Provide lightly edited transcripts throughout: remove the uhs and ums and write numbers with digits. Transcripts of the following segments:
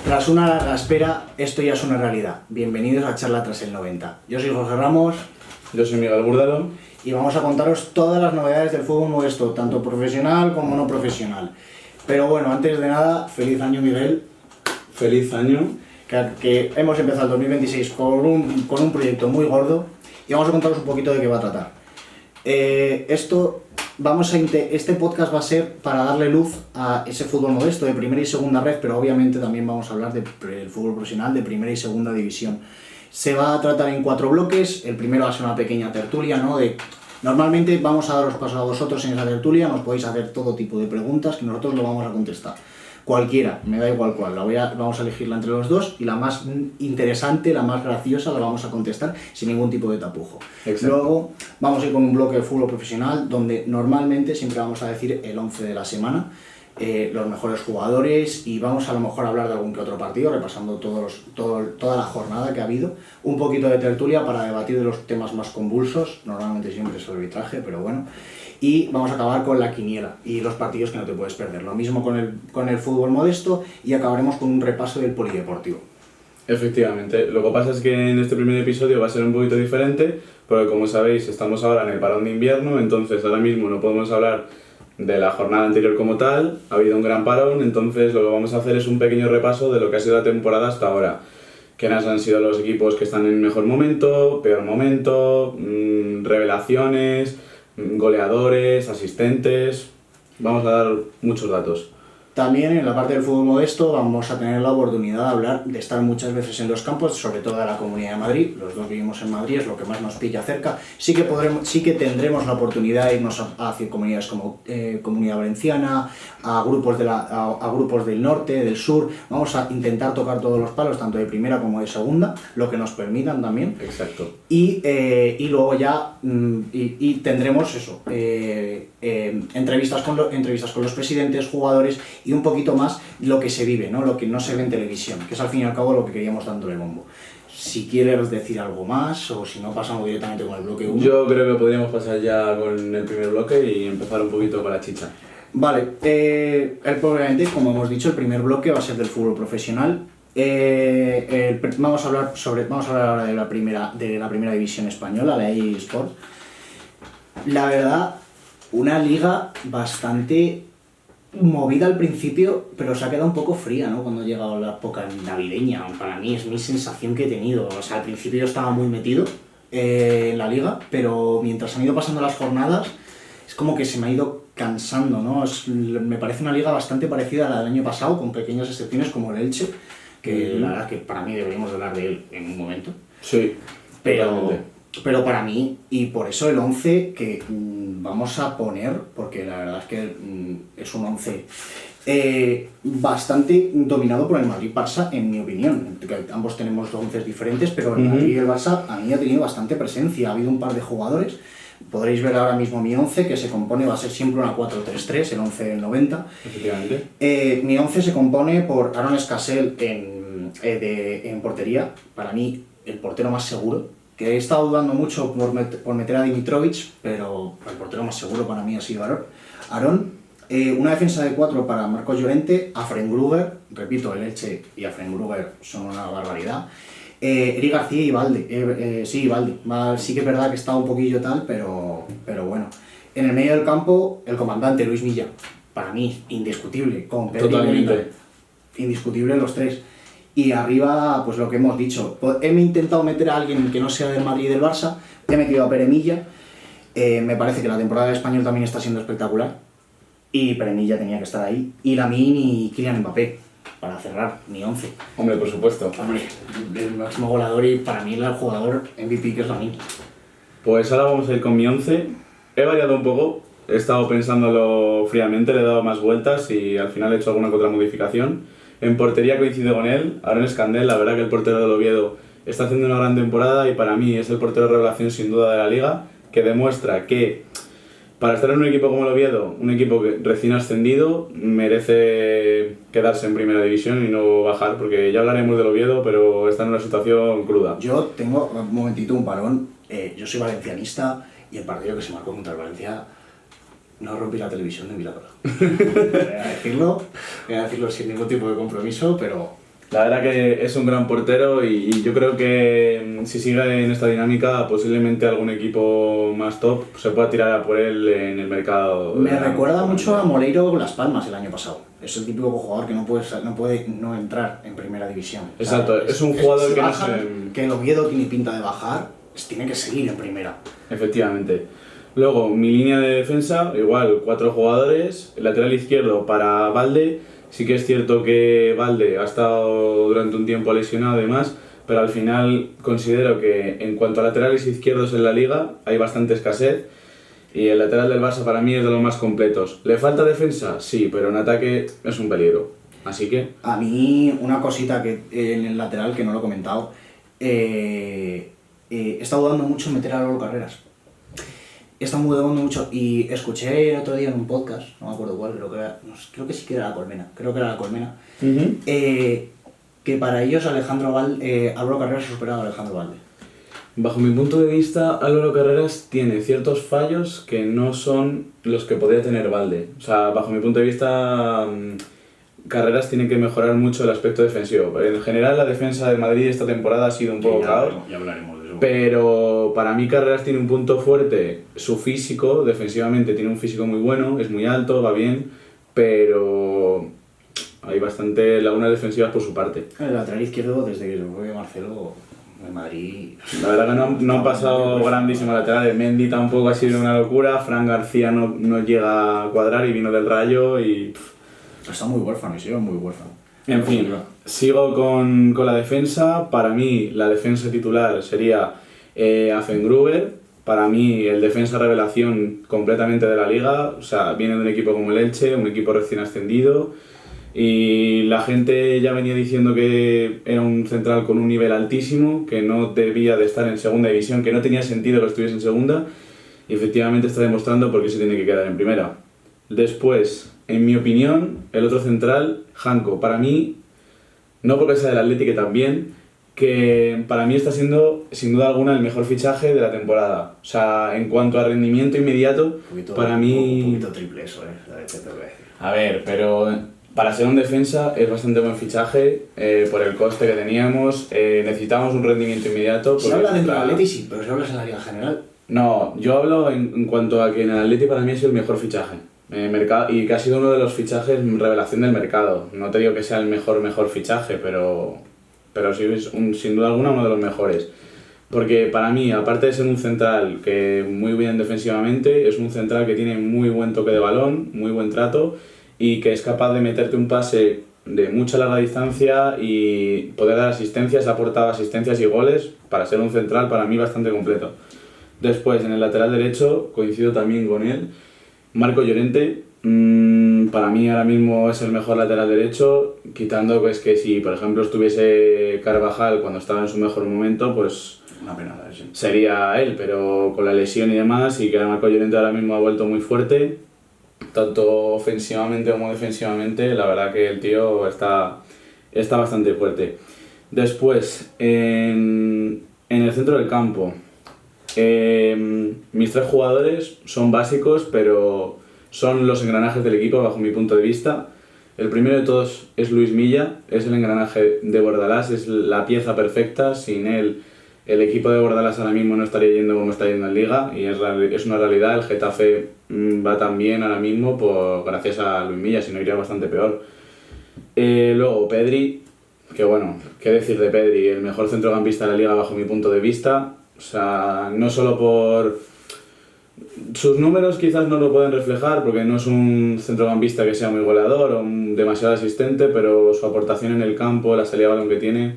Tras una larga espera, esto ya es una realidad. Bienvenidos a Charla tras el 90. Yo soy Jorge Ramos. Yo soy Miguel Búrdalo. Y vamos a contaros todas las novedades del fútbol modesto, tanto profesional como no profesional. Pero bueno, antes de nada, feliz año, Miguel. Feliz año. Que hemos empezado el 2026 con un proyecto muy gordo y vamos a contaros un poquito de qué va a tratar. Este podcast va a ser para darle luz a ese fútbol modesto de primera y segunda red, pero obviamente también vamos a hablar del fútbol profesional de primera y segunda división. Se va a tratar en 4 bloques. El primero va a ser una pequeña tertulia, ¿no? Normalmente vamos a daros paso a vosotros en esa tertulia, nos podéis hacer todo tipo de preguntas que nosotros lo vamos a contestar. Cualquiera, me da igual cuál, vamos a elegirla entre los dos y la más interesante, la más graciosa la vamos a contestar sin ningún tipo de tapujo. Exacto. Luego vamos a ir con un bloque de fútbol profesional donde normalmente siempre vamos a decir el 11 de la semana, los mejores jugadores, y vamos a lo mejor a hablar de algún que otro partido, repasando toda la jornada que ha habido, un poquito de tertulia para debatir de los temas más convulsos, normalmente siempre es el arbitraje, pero bueno. Y vamos a acabar con la quiniela y los partidos que no te puedes perder. Lo mismo con el fútbol modesto y acabaremos con un repaso del polideportivo. Efectivamente. Lo que pasa es que en este primer episodio va a ser un poquito diferente, porque como sabéis estamos ahora en el parón de invierno, entonces ahora mismo no podemos hablar de la jornada anterior como tal, ha habido un gran parón, entonces lo que vamos a hacer es un pequeño repaso de lo que ha sido la temporada hasta ahora. ¿Quiénes han sido los equipos que están en mejor momento, peor momento, revelaciones, goleadores, asistentes? Vamos a dar muchos datos. También en la parte del fútbol modesto vamos a tener la oportunidad de hablar, de estar muchas veces en los campos, sobre todo de la Comunidad de Madrid. Los dos vivimos en Madrid, es lo que más nos pilla cerca. Sí que tendremos la oportunidad de irnos hacia comunidades como Comunidad Valenciana, a grupos del norte, del sur. Vamos a intentar tocar todos los palos, tanto de primera como de segunda, lo que nos permitan también. Exacto. Y luego ya tendremos eso, entrevistas con los presidentes, jugadores y un poquito más lo que se vive, ¿no? Lo que no se ve en televisión, que es al fin y al cabo lo que queríamos dándole bombo. Si quieres decir algo más o si no, pasamos directamente con el bloque 1. Yo creo que podríamos pasar ya con el primer bloque y empezar un poquito con la chicha. Vale, obviamente, como hemos dicho, el primer bloque va a ser del fútbol profesional. Vamos a hablar ahora de la primera división española, la eSport. La verdad, una liga bastante movida al principio, pero se ha quedado un poco fría, ¿no? Cuando ha llegado la época navideña. Para mí es mi sensación que he tenido. O sea, al principio yo estaba muy metido en la liga, pero mientras han ido pasando las jornadas es como que se me ha ido cansando, ¿no? Me parece una liga bastante parecida a la del año pasado, con pequeñas excepciones como el Elche, que la verdad que para mí deberíamos hablar de él en un momento. Sí, Pero para mí, y por eso el 11 que vamos a poner, porque la verdad es que es un 11 bastante dominado por el Madrid-Barça, en mi opinión. Ambos tenemos 11 diferentes, pero el Madrid y el Barça a mí ha tenido bastante presencia. Ha habido un par de jugadores. Podréis ver ahora mismo mi 11, que se compone, va a ser siempre una 4-3-3, el 11 del 90. Efectivamente. Mi 11 se compone por Aaron Escasel en portería, para mí el portero más seguro, que he estado dudando mucho por meter a Dimitrovic, pero el portero más seguro para mí ha sido Aaron. Una defensa de 4 para Marcos Llorente, Afren Gruger, repito, el Elche y Afren Gruger son una barbaridad. Eric García y Valde, sí que es verdad que estaba un poquillo tal, pero bueno. En el medio del campo, el comandante Luis Milla, para mí, indiscutible, con Pedro Totalmente. Indiscutible los tres. Y arriba, pues lo que hemos dicho, he intentado meter a alguien que no sea del Madrid y del Barça, he metido a Peremilla, me parece que la temporada del Español también está siendo espectacular, y Peremilla tenía que estar ahí, y Lamine y Kylian Mbappé, para cerrar mi 11. Hombre, por supuesto. Hombre, el máximo goleador y para mí el jugador MVP que es Lamine. Pues ahora vamos a ir con mi 11. He variado un poco, he estado pensándolo fríamente, le he dado más vueltas y al final he hecho alguna que otra modificación. En portería coincido con él, Aaron Escandel, la verdad que el portero del Oviedo está haciendo una gran temporada y para mí es el portero revelación sin duda de la liga, que demuestra que Para estar en un equipo como el Oviedo, un equipo que recién ascendido, merece quedarse en primera división y no bajar, porque ya hablaremos del Oviedo, pero está en una situación cruda. Yo tengo, un momentito, un parón. Yo soy valencianista y el partido que se marcó contra el Valencia no rompí la televisión de mi lado. Voy a decirlo sin ningún tipo de compromiso, pero... La verdad que es un gran portero y yo creo que si sigue en esta dinámica, posiblemente algún equipo más top se pueda tirar a por él en el mercado. Me recuerda mucho a Moleiro Las Palmas el año pasado. Es el típico jugador que no puede no entrar en primera división. Exacto, o sea, es un jugador si que bajan, no se... que el Oviedo tiene pinta de bajar, pues tiene que seguir en primera. Efectivamente. Luego, mi línea de defensa, igual, 4 jugadores. El lateral izquierdo para Valde. Sí que es cierto que Valde ha estado durante un tiempo lesionado y demás, pero al final considero que en cuanto a laterales izquierdos en la liga hay bastante escasez y el lateral del Barça para mí es de los más completos. ¿Le falta defensa? Sí, pero en ataque es un peligro. Así que... A mí una cosita que en el lateral que no lo he comentado, he estado dudando mucho en meter a Lolo Carreras. He estado dudando mucho y escuché el otro día en un podcast, no me acuerdo cuál, creo que sí que era La Colmena, que para ellos Álvaro Carreras ha superado a Alejandro Valde. Bajo mi punto de vista, Álvaro Carreras tiene ciertos fallos que no son los que podría tener Valde. O sea, bajo mi punto de vista, Carreras tiene que mejorar mucho el aspecto defensivo. En general, la defensa del Madrid esta temporada ha sido un poco caos. Ya hablaremos de eso. Pero para mí Carreras tiene un punto fuerte, su físico, defensivamente tiene un físico muy bueno, es muy alto, va bien, pero hay bastante lagunas defensivas por su parte. El lateral izquierdo, desde que se fue Marcelo, en Madrid... La verdad que no han pasado grandísimos laterales. Mendy tampoco ha sido una locura, Fran García no llega a cuadrar y vino del Rayo y... Está muy huérfano y sigue muy huérfano. En fin, sigo con la defensa. Para mí la defensa titular sería Afengruber. Para mí el defensa revelación completamente de la liga. O sea, viene de un equipo como el Elche, un equipo recién ascendido. Y la gente ya venía diciendo que era un central con un nivel altísimo, que no debía de estar en segunda división, que no tenía sentido que estuviese en segunda. Y efectivamente está demostrando por qué se tiene que quedar en primera. Después, en mi opinión, el otro central, Janko, para mí, no porque sea del Atlético también, que para mí está siendo, sin duda alguna, el mejor fichaje de la temporada. O sea, en cuanto a rendimiento inmediato, para mí... Un poquito triple eso, te tengo que decir. A ver, pero para ser un defensa es bastante buen fichaje, por el coste que teníamos, necesitábamos un rendimiento inmediato. Se habla dentro del Atlético, sí, pero se habla en la liga general. No, yo hablo en cuanto a que en el Atlético para mí ha sido el mejor fichaje. Y que ha sido uno de los fichajes revelación del mercado. No te digo que sea el mejor fichaje, pero sí es sin duda alguna uno de los mejores. Porque para mí, aparte de ser un central que muy bien defensivamente, es un central que tiene muy buen toque de balón, muy buen trato y que es capaz de meterte un pase de mucha larga distancia y poder dar asistencias. Ha aportado asistencias y goles para ser un central para mí bastante completo. Después, en el lateral derecho, coincido también con él, Marco Llorente, para mí ahora mismo es el mejor lateral derecho, quitando pues, que si por ejemplo estuviese Carvajal cuando estaba en su mejor momento, pues una pena la lesión. Sería él, pero con la lesión y demás, y que Marco Llorente ahora mismo ha vuelto muy fuerte, tanto ofensivamente como defensivamente, la verdad que el tío está bastante fuerte. Después, en el centro del campo, mis 3 jugadores son básicos, pero son los engranajes del equipo bajo mi punto de vista. El primero de todos es Luis Milla, es el engranaje de Bordalás, es la pieza perfecta. Sin él, el equipo de Bordalás ahora mismo no estaría yendo como está yendo en Liga, y es una realidad. El Getafe va tan bien ahora mismo gracias a Luis Milla, si no iría bastante peor. Luego Pedri, que bueno, qué decir de Pedri, el mejor centrocampista de la Liga bajo mi punto de vista. O sea, no solo por... Sus números quizás no lo pueden reflejar porque no es un centrocampista que sea muy goleador o demasiado asistente, pero su aportación en el campo, la salida de balón que tiene,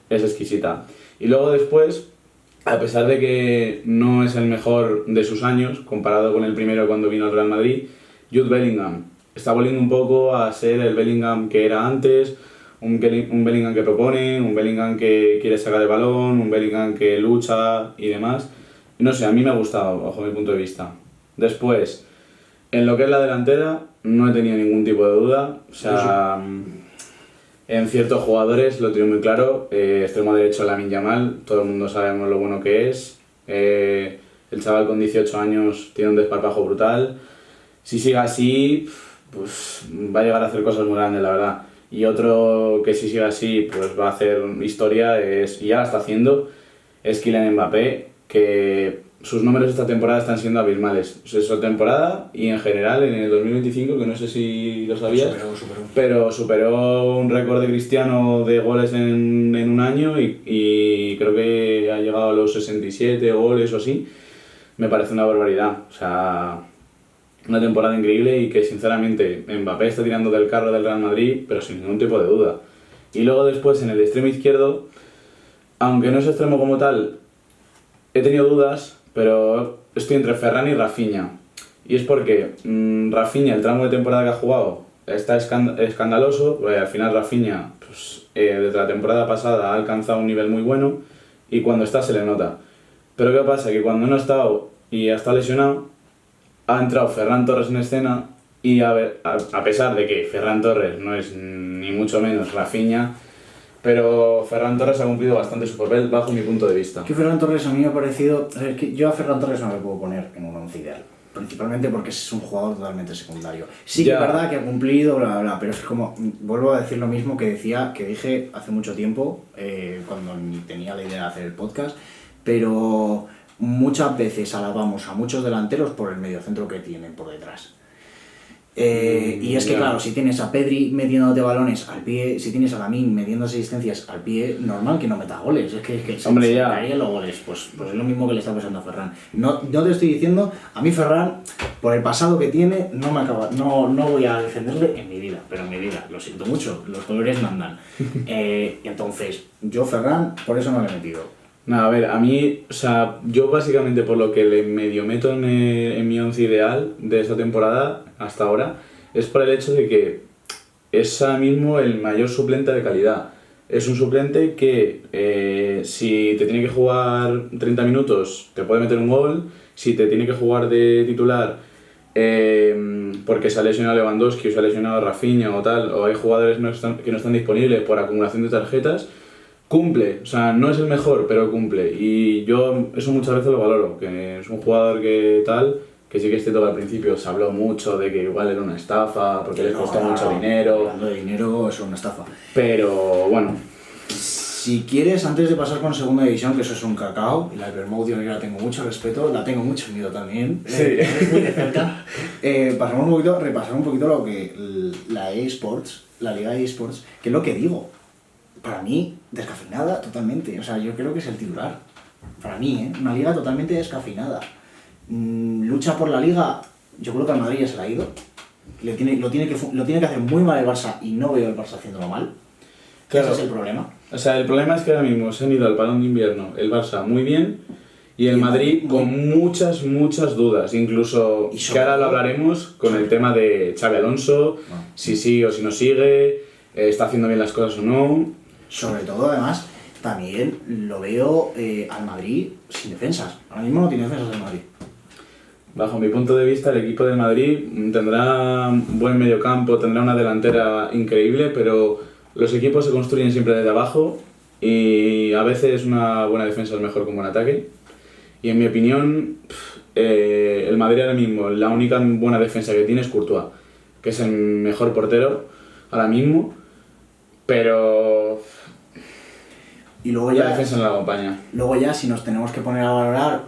es exquisita. Y luego después, a pesar de que no es el mejor de sus años, comparado con el primero cuando vino al Real Madrid, Jude Bellingham está volviendo un poco a ser el Bellingham que era antes, un Bellingham que propone, un Bellingham que quiere sacar el balón, un Bellingham que lucha y demás. No sé, a mí me ha gustado, bajo mi punto de vista. Después, En lo que es la delantera, no he tenido ningún tipo de duda. O sea, en ciertos jugadores lo tengo muy claro. Extremo derecho, Lamine Yamal, todo el mundo sabemos lo bueno que es. El chaval con 18 años tiene un desparpajo brutal. Si sigue así, pues va a llegar a hacer cosas muy grandes, la verdad. Y otro que si sigue así, pues va a hacer historia, y ya la está haciendo, es Kylian Mbappé, que sus números esta temporada están siendo abismales. Esta temporada y en general en el 2025, que no sé si lo sabías, pero superó un récord de Cristiano de goles en un año y creo que ha llegado a los 67 goles o así. Me parece una barbaridad. O sea, una temporada increíble y que sinceramente Mbappé está tirando del carro del Real Madrid, pero sin ningún tipo de duda. Y luego después en el extremo izquierdo, aunque no es extremo como tal, he tenido dudas, pero estoy entre Ferran y Rafinha. Y es porque Rafinha, el tramo de temporada que ha jugado, está escandaloso, porque al final Rafinha, pues, desde la temporada pasada ha alcanzado un nivel muy bueno y cuando está se le nota. Pero ¿qué pasa? Que cuando no ha estado y ha estado lesionado, ha entrado Ferran Torres en escena y a pesar de que Ferran Torres no es ni mucho menos Rafinha, pero Ferran Torres ha cumplido bastante su papel bajo mi punto de vista. Que Ferran Torres a mí me ha parecido... Es que yo a Ferran Torres no me puedo poner en un once ideal. Principalmente porque es un jugador totalmente secundario. Sí que es verdad que ha cumplido, bla, bla, bla, pero es como... Vuelvo a decir lo mismo que dije hace mucho tiempo, cuando ni tenía la idea de hacer el podcast, pero muchas veces alabamos a muchos delanteros por el mediocentro que tienen por detrás. Y es que claro, si tienes a Pedri metiéndote balones al pie, si tienes a Lamine metiendo asistencias al pie, normal que no meta goles. Es que hombre, se ya caerían los goles, pues es lo mismo que le está pasando a Ferran. No te estoy diciendo, a mí Ferran, por el pasado que tiene, no voy a defenderle en mi vida, pero en mi vida, lo siento mucho, los colores mandan. Entonces, yo Ferran, por eso no le he metido. Nada, a ver, a mí, o sea, yo básicamente por lo que le medio meto en mi once ideal de esta temporada hasta ahora, es por el hecho de que es ahora mismo el mayor suplente de calidad. Es un suplente que si te tiene que jugar 30 minutos te puede meter un gol, si te tiene que jugar de titular porque se ha lesionado Lewandowski o se ha lesionado Rafinha o tal, o hay jugadores que no están disponibles por acumulación de tarjetas, cumple, o sea, no es el mejor, pero cumple. Y yo eso muchas veces lo valoro, que es un jugador que tal, que sí que es cierto que al principio se habló mucho de que igual era una estafa, porque les costó mucho dinero. Hablando de dinero, es una estafa. Pero bueno. Si quieres, antes de pasar con segunda división, que eso es un cacao, y la Hypermode yo la tengo mucho respeto, la tengo mucho miedo también, sí. Muy de cerca, repasar un poquito lo que la eSports, la liga de eSports, que es lo que digo. Para mí, descafeinada totalmente. O sea, yo creo que es el titular. Para mí, una liga totalmente descafeinada. Lucha por la liga, yo creo que al Madrid ya se la ha ido. Lo tiene que hacer muy mal el Barça y no veo al Barça haciéndolo mal. Claro. Ese es el problema. O sea, el problema es que ahora mismo se han ido al parón de invierno el Barça muy bien y el Madrid con muchas dudas. Incluso, que ahora lo hablaremos con el tema de Xabi Alonso, si sigue o si no sigue, está haciendo bien las cosas o no. Sobre todo, además, también lo veo al Madrid sin defensas. Ahora mismo no tiene defensas el Madrid. Bajo mi punto de vista, el equipo del Madrid tendrá un buen mediocampo, tendrá una delantera increíble, pero los equipos se construyen siempre desde abajo y a veces una buena defensa es mejor que un buen ataque. Y en mi opinión, el Madrid ahora mismo, la única buena defensa que tiene es Courtois, que es el mejor portero ahora mismo, pero y luego la defensa no la acompaña. Luego ya, si nos tenemos que poner a valorar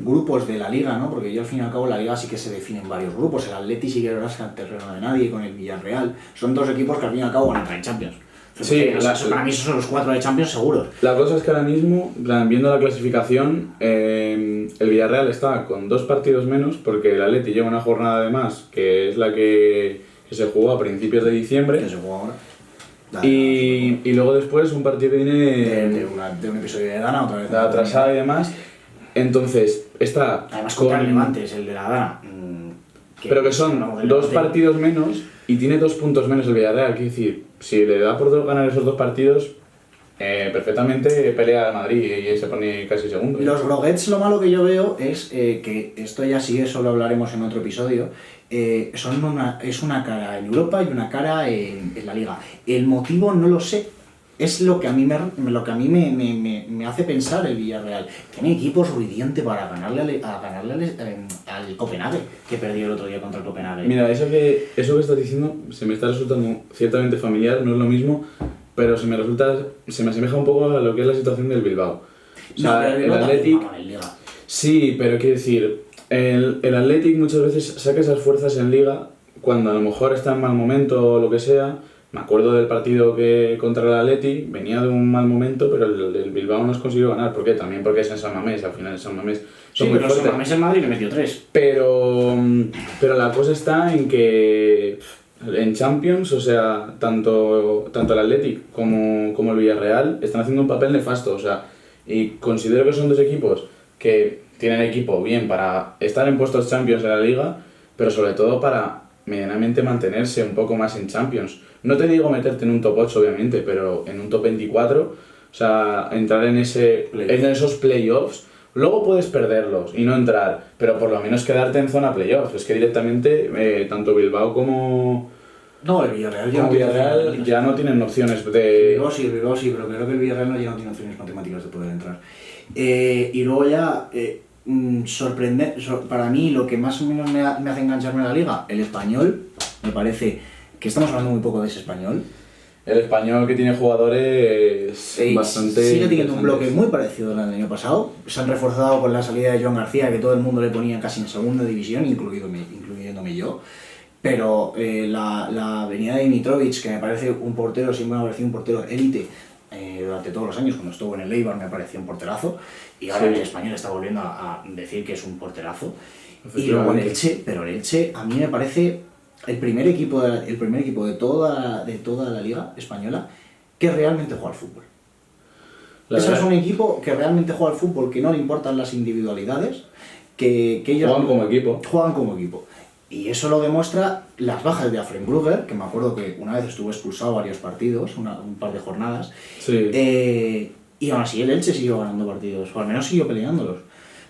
grupos de la liga, ¿no? Porque yo al fin y al cabo la liga sí que se define en varios grupos. El Atleti sí que rasca el terreno de nadie con el Villarreal. Son dos equipos que al fin y al cabo van a entrar en Champions. Sí, para mí esos son los 4 de Champions seguros. La cosa es que ahora mismo, viendo la clasificación, el Villarreal está con 2 partidos menos porque el Atleti lleva una jornada de más, que es la que se jugó a principios de diciembre. Que se jugó ahora. Y luego después un partido que viene de un episodio de Dana, otra vez. La atrasada y demás. Entonces, está. Además, con el Levante es el de la Dana. Pero que son 2 partidos menos y tiene 2 puntos menos el Villarreal. Quiero decir, si le da por ganar esos 2 partidos, perfectamente pelea al Madrid y se pone casi segundo. Los Groguets, lo malo que yo veo es que esto ya sí, eso lo hablaremos en otro episodio, es una cara en Europa y una cara en la Liga. El motivo no lo sé. Es lo que a mí me hace pensar el Villarreal. Tiene equipo suficiente para ganarle al Copenhague, que perdió el otro día contra el Copenhague. Mira, eso que estás diciendo se me está resultando ciertamente familiar, no es lo mismo, pero se me asemeja un poco a lo que es la situación del Bilbao. O sea, pero el Athletic... Liga. Sí, pero quiero decir, el Athletic muchas veces saca esas fuerzas en Liga cuando a lo mejor está en mal momento o lo que sea. Me acuerdo del partido que contra el Atleti, venía de un mal momento, pero el Bilbao no consiguió ganar. ¿Por qué? También porque es en San Mamés, al final en San Mamés son muy fuertes. San Mamés el Madrid le metió 3. Pero la cosa está en que en Champions, o sea, tanto el Athletic como el Villarreal están haciendo un papel nefasto, o sea, y considero que son dos equipos que tienen equipo bien para estar en puestos Champions en la Liga, pero sobre todo para medianamente mantenerse un poco más en Champions. No te digo meterte en un top 8 obviamente, pero en un top 24, o sea, entrar en esos playoffs. Luego puedes perderlos y no entrar, pero por lo menos quedarte en zona playoffs. Es que directamente tanto Bilbao como el Villarreal ya no tienen opciones de... Bilbao sí, pero creo que el Villarreal ya no tiene opciones matemáticas de poder entrar. Y luego ya... para mí lo que más o menos me hace engancharme a la Liga, el Español, me parece que estamos hablando muy poco de ese Español. El Español, que tiene jugadores bastante... Sigue teniendo un bloque muy parecido al del año pasado. Se han reforzado con la salida de Joan García, que todo el mundo le ponía casi en segunda división, incluyéndome yo. Pero la venida de Dimitrovic, que me parece un portero, siempre me ha parecido un portero élite, durante todos los años, cuando estuvo en el Eibar me pareció un porterazo, y ahora el Español está volviendo a decir que es un porterazo. Y luego el Elche a mí me parece el primer equipo de toda la Liga Española que realmente juega al fútbol. Eso es un equipo que realmente juega al fútbol, que no le importan las individualidades, que ellos juegan como equipo. Y eso lo demuestra las bajas de Afrenbrugger, que me acuerdo que una vez estuvo expulsado varios partidos, un par de jornadas. Sí. Y aún así el Elche siguió ganando partidos, o al menos siguió peleándolos.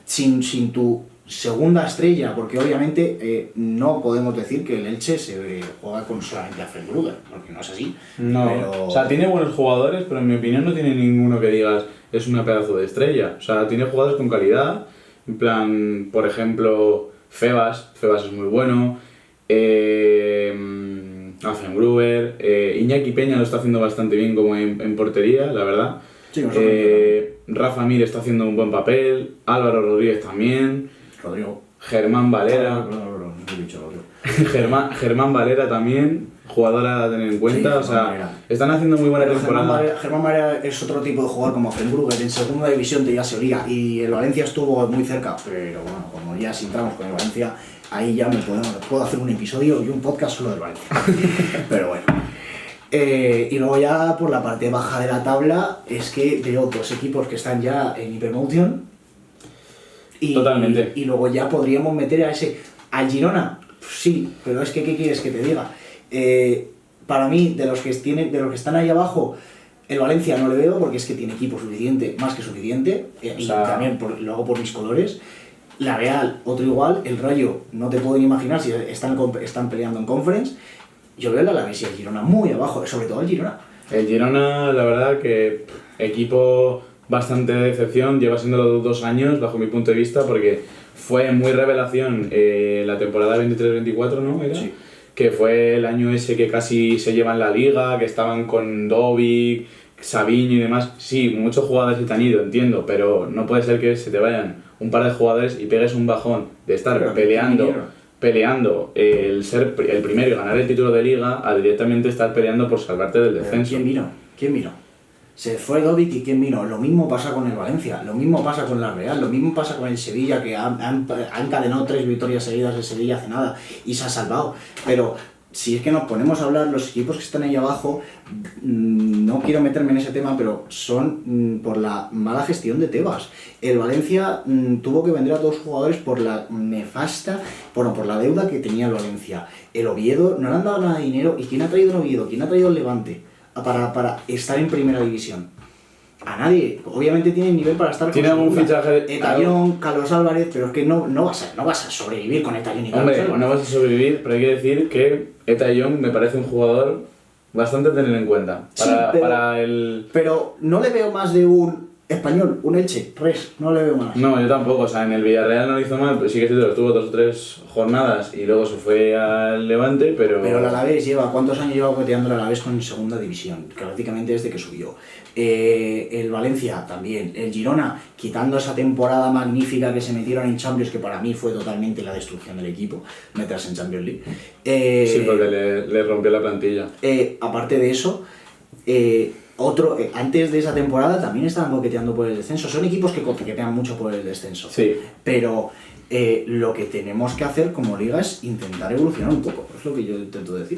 Sin tu segunda estrella, porque obviamente no podemos decir que el Elche se juega con solamente Afrenbrugger, porque no es así. No, pero... o sea, tiene buenos jugadores, pero en mi opinión no tiene ninguno que digas es una pedazo de estrella. O sea, tiene jugadores con calidad, en plan, por ejemplo... Febas es muy bueno, Afrenbrugger, Iñaki Peña lo está haciendo bastante bien como en portería, la verdad. Sí, Rafa Mir está haciendo un buen papel, Álvaro Rodríguez también, Rodrigo. Germán Valera, no he dicho Rodrigo. Germán Valera también, jugadora a tener en cuenta, o sea, Valera. Están haciendo muy buena temporada. Germán Valera es otro tipo de jugador como Afrenbrugger, en segunda división ya se olía, y el Valencia estuvo muy cerca, pero bueno, como ya si entramos con el Valencia, ahí ya puedo hacer un episodio y un podcast solo del Valencia. Pero bueno. Y luego ya por la parte baja de la tabla es que veo dos equipos que están ya en Hypermotion. Totalmente. Y luego ya podríamos meter al Girona. Sí, pero es que ¿qué quieres que te diga? Para mí, de los que están ahí abajo, el Valencia no le veo porque es que tiene equipo suficiente, más que suficiente, y también luego por mis colores. La Real, otro igual. El Rayo, no te puedo ni imaginar si están peleando en Conference. Yo veo el Alavés y el Girona muy abajo, sobre todo el Girona. El Girona, la verdad que equipo bastante de decepción, lleva siendo 2 años bajo mi punto de vista, porque fue muy revelación la temporada 23-24, ¿no? ¿Era? Sí. Que fue el año ese que casi se llevan la liga, que estaban con Dovic, Savinho y demás. Sí, muchos jugadores se te han ido, entiendo, pero no puede ser que se te vayan un par de jugadores y pegues un bajón de estar peleando el ser el primero y ganar el título de liga a directamente estar peleando por salvarte del descenso. ¿Quién vino? Se fue Dovic y ¿quién vino? Lo mismo pasa con el Valencia, lo mismo pasa con la Real, lo mismo pasa con el Sevilla, que han encadenado 3 victorias seguidas de Sevilla hace nada y se ha salvado. Pero si es que nos ponemos a hablar, los equipos que están ahí abajo, no quiero meterme en ese tema, pero son por la mala gestión de Tebas. El Valencia tuvo que vender a todos los jugadores por la por la deuda que tenía el Valencia. El Oviedo no le han dado nada de dinero. ¿Y quién ha traído el Oviedo? ¿Quién ha traído el Levante para estar en primera división? A nadie. Obviamente tiene nivel para estar ¿Tiene algún fichaje? Etallón, Carlos Álvarez, pero es que no vas a sobrevivir con Etallón y Carlos Hombre, Álvarez. no vas a sobrevivir, pero hay que decir que Eta Young me parece un jugador bastante a tener en cuenta. Para el... Pero no le veo más de un español, un Elche, no le veo más. No, yo tampoco, o sea, en el Villarreal no lo hizo mal, pero sí que es cierto, estuvo 2 o 3 jornadas y luego se fue al Levante, pero... Pero el Alavés ¿cuántos años lleva coteando el Alavés con segunda división? Prácticamente desde que subió. El Valencia también, el Girona, quitando esa temporada magnífica que se metieron en Champions, que para mí fue totalmente la destrucción del equipo, meterse en Champions League. Sí, porque le rompió la plantilla. Aparte de eso, antes de esa temporada también estaban coqueteando por el descenso. Son equipos que coquetean mucho por el descenso. Sí. Pero lo que tenemos que hacer como liga es intentar evolucionar un poco. Es lo que yo intento decir.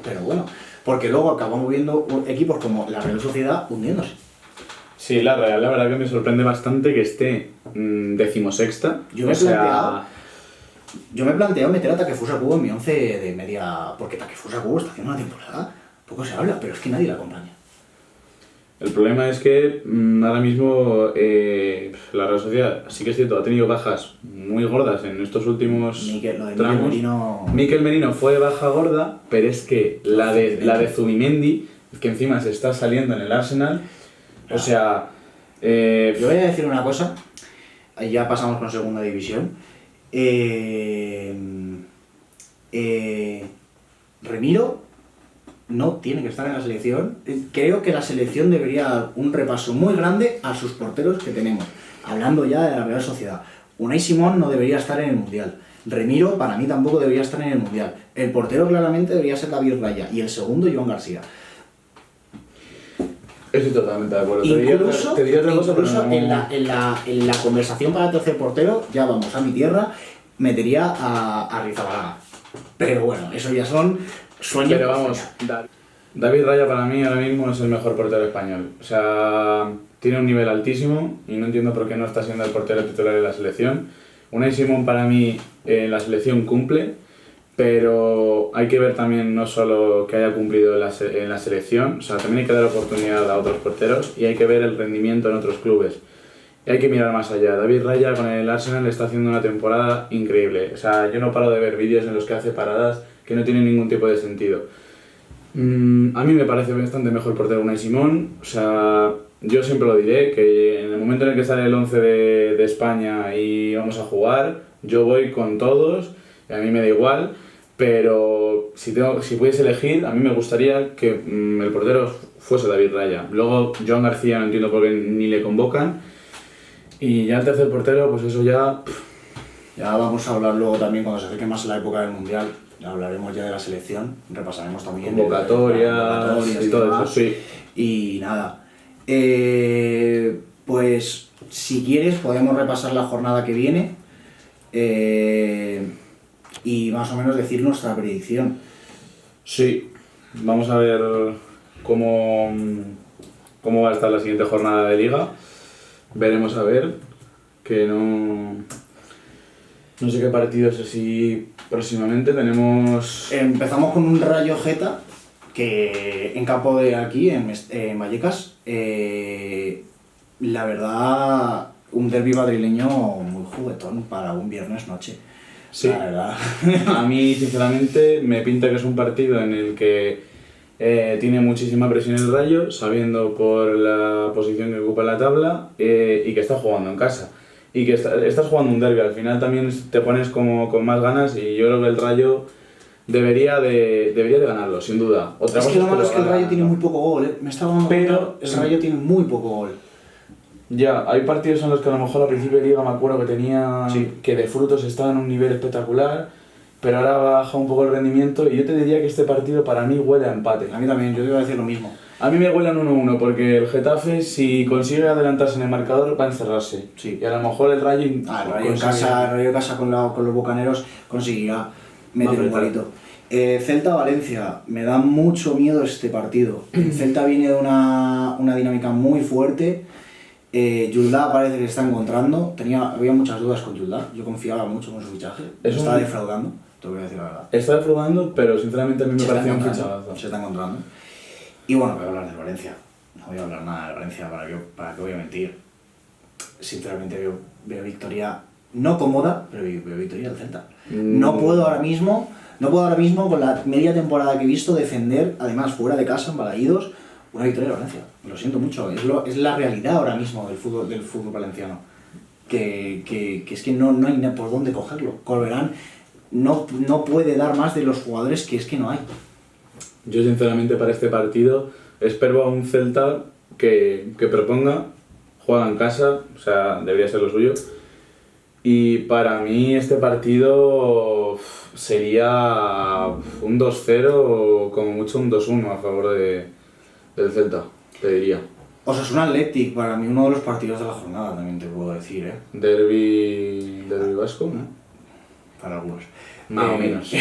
Pero bueno, porque luego acabamos viendo equipos como la Real Sociedad hundiéndose. Sí, la Real, la verdad que me sorprende bastante que esté 16ª. Yo me he planteado meter a Takefusa Kubo en mi 11 de media, porque Takefusa Kubo está haciendo una temporada, poco se habla, pero es que nadie la acompaña. El problema es que ahora mismo la Real Sociedad, sí que es cierto, ha tenido bajas muy gordas en estos últimos tramos. Mikel Merino fue baja gorda, pero es que la de Zubimendi, que encima se está saliendo en el Arsenal, o sea... Yo voy a decir una cosa, ya pasamos con segunda división. Remiro no tiene que estar en la selección. Creo que la selección debería dar un repaso muy grande a sus porteros que tenemos. Hablando ya de la Real Sociedad. Unai Simón no debería estar en el Mundial. Remiro para mí tampoco debería estar en el Mundial. El portero claramente debería ser David Raya y el segundo Joan García. Estoy totalmente de acuerdo. Incluso, te diría otra cosa, incluso pero no... en la conversación para tercer portero, ya vamos a mi tierra, metería a Rizabalaga. Pero bueno, eso ya son sueños. Pero vamos, David Raya para mí ahora mismo es el mejor portero español. O sea, tiene un nivel altísimo y no entiendo por qué no está siendo el portero titular de la selección. Unai Simón para mí en la selección cumple, pero hay que ver también no solo que haya cumplido en la selección, o sea, también hay que dar oportunidad a otros porteros y hay que ver el rendimiento en otros clubes. Y hay que mirar más allá. David Raya con el Arsenal está haciendo una temporada increíble. O sea, yo no paro de ver vídeos en los que hace paradas que no tienen ningún tipo de sentido. A mí me parece bastante mejor portero Unai Simón. O sea, yo siempre lo diré, que en el momento en el que sale el 11 de España y vamos a jugar, yo voy con todos, y a mí me da igual, pero si pudiese elegir, a mí me gustaría que el portero fuese David Raya. Luego, Joan García no entiendo por qué ni le convocan. Y ya el tercer portero, pues eso ya... Ya vamos a hablar luego también cuando se acerque más la época del Mundial. Ya hablaremos ya de la selección, repasaremos también convocatorias y todo eso, sí. Y nada, pues si quieres podemos repasar la jornada que viene y más o menos decir nuestra predicción. Sí, vamos a ver cómo va a estar la siguiente jornada de Liga. Veremos a ver, que no sé qué partidos así próximamente tenemos. Empezamos con un Rayo Geta, que en campo de aquí, en Vallecas, la verdad, un derbi madrileño muy juguetón para un viernes noche. Sí, la verdad. A mí sinceramente me pinta que es un partido en el que tiene muchísima presión el Rayo, sabiendo por la posición que ocupa en la tabla y que está jugando en casa. Y que estás jugando un derbi, al final también te pones como con más ganas y yo creo que el Rayo debería de ganarlo, sin duda. Otra cosa es que lo malo es que el Rayo tiene muy poco gol, me estaba dando cuenta, el Rayo tiene muy poco gol. Ya, hay partidos en los que a lo mejor a principio de Liga me acuerdo que tenía que de frutos estaban a un nivel espectacular, pero ahora baja un poco el rendimiento y yo te diría que este partido para mí huele a empate. A mí también, yo te iba a decir lo mismo. A mí me huele a 1-1 porque el Getafe, si consigue adelantarse en el marcador, va a encerrarse. Sí. Y a lo mejor el Rayo... El Rayo en casa con los Bucaneros conseguirá meter un golito. Celta-Valencia, me da mucho miedo este partido. Celta viene de una dinámica muy fuerte. Yuldá parece que se está encontrando. Había muchas dudas con Yuldá. Yo confiaba mucho con su fichaje. Está defraudando, te voy a decir la verdad. Está defraudando, pero sinceramente a mí me parece un fichazo. Se está encontrando. Y bueno, voy a hablar del Valencia. no voy a hablar nada de Valencia, para qué voy a mentir. Sinceramente veo victoria, no cómoda, pero veo victoria del Celta. No puedo ahora mismo con la media temporada que he visto defender, además fuera de casa, en Balaídos, una victoria de Valencia. Lo siento mucho, es la realidad ahora mismo del fútbol valenciano. Que es que no hay por dónde cogerlo. Corberán no puede dar más de los jugadores que es que no hay. Yo sinceramente para este partido espero a un Celta que proponga, juega en casa, o sea, debería ser lo suyo. Y para mí este partido sería un 2-0 o como mucho un 2-1 a favor del Celta, te diría. Osasuna Athletic, para mí uno de los partidos de la jornada, también te puedo decir, ¿eh? Derbi vasco, ¿no? Para algunos. Más o menos.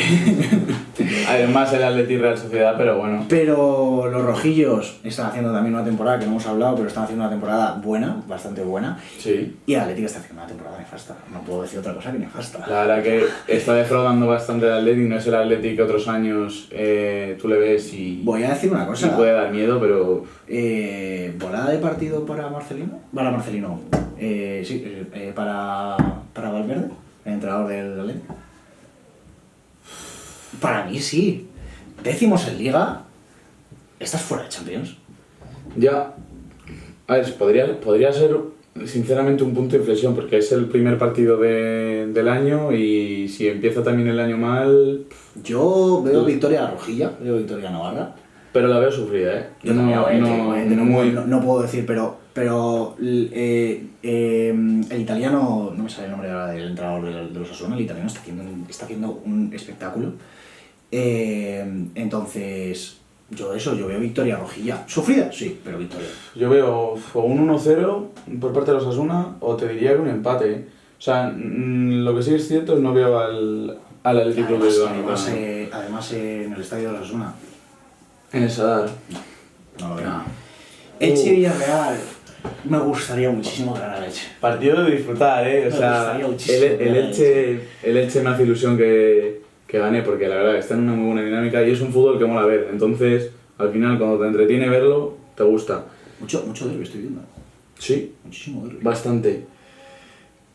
Además el Athletic Real Sociedad, pero bueno. Pero los rojillos están haciendo también una temporada que no hemos hablado, pero están haciendo una temporada buena, bastante buena. Sí. Y el Athletic está haciendo una temporada nefasta. No puedo decir otra cosa que nefasta. La verdad que está defraudando bastante el Athletic, no es el Athletic que otros años tú le ves y... Voy a decir una cosa. Y puede dar miedo, pero... ¿Volada de partido para Marcelino? Para Marcelino. Para Valverde, el entrenador del Athletic. Para mí sí. 10º en Liga. Estás fuera de Champions. Ya. A ver, podría ser sinceramente un punto de inflexión porque es el primer partido del año y si empieza también el año mal... Yo veo victoria rojilla, veo victoria navarra. Pero la veo sufrida, ¿eh? Yo no puedo decir, pero el italiano, no me sale el nombre ahora del entrenador de los Osasuna, el italiano está haciendo un espectáculo. Entonces, yo veo victoria rojilla. ¿Sufrida? Sí, pero victoria. Yo veo o un 1-0 por parte de los Osasuna o te diría que un empate, ¿eh? O sea, lo que sí es cierto es no veo al Atlético de Bilbao. Además, en el estadio de los Osasuna. En el Sadar. No lo veo. Elche Villarreal. Me gustaría muchísimo ganar a Elche. Partido de disfrutar, ¿eh? O sea, el Elche me hace ilusión que gane porque la verdad está en una muy buena dinámica y es un fútbol que mola ver. Entonces, al final, cuando te entretiene verlo, te gusta. Mucho derbi estoy viendo. Sí. Muchísimo derbi. Bastante.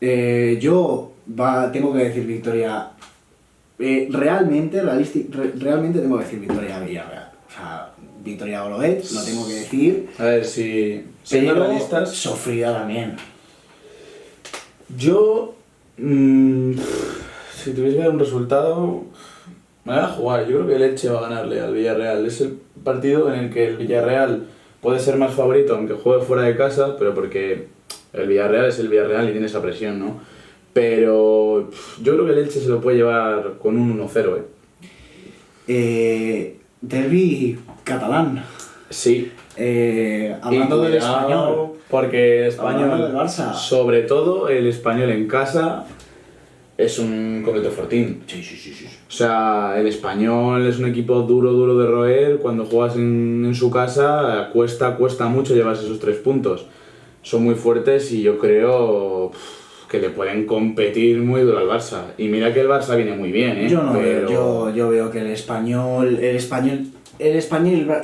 Tengo que decir victoria. Realmente tengo que decir victoria a Villarreal. O sea, victoria a Golovet, lo tengo que decir. A ver, si siendo realistas... Sofrida también. Yo... si tuviese que dar un resultado... Me voy a jugar. Yo creo que el Elche va a ganarle al Villarreal. Es el partido en el que el Villarreal puede ser más favorito, aunque juegue fuera de casa, pero porque el Villarreal es el Villarreal y tiene esa presión, ¿no? Pero yo creo que el Elche se lo puede llevar con un 1-0, Derbi catalán. Sí. Hablando del Español. Porque el Español, del Barça. sobre todo el Español en casa, es un completo fortín. Sí. O sea, el Español es un equipo duro de roer. Cuando juegas en su casa, cuesta mucho llevarse esos 3 puntos. Son muy fuertes y yo creo que le pueden competir muy duro al Barça. Y mira que el Barça viene muy bien, ¿eh? Yo veo que el Español y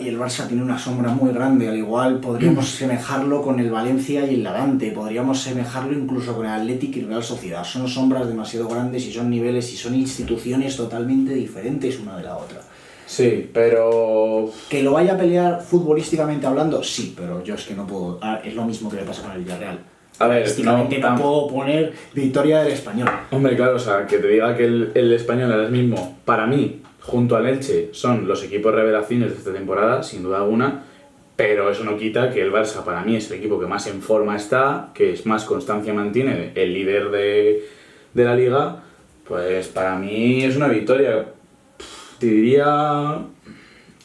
el Barça tienen una sombra muy grande. Al igual podríamos semejarlo con el Valencia y el Levante. Podríamos semejarlo incluso con el Athletic y el Real Sociedad. Son sombras demasiado grandes y son niveles y son instituciones totalmente diferentes una de la otra. Sí, pero... ¿Que lo vaya a pelear futbolísticamente hablando? Sí, pero yo es que no puedo... Es lo mismo que le pasa con el Villarreal. A ver, no puedo poner victoria del Español. Hombre, claro, o sea, que te diga que el Español ahora mismo, para mí, junto al Elche, son los equipos revelaciones de esta temporada, sin duda alguna, pero eso no quita que el Barça para mí es el equipo que más en forma está, que es más constancia mantiene, el líder de la liga, pues para mí es una victoria, te diría,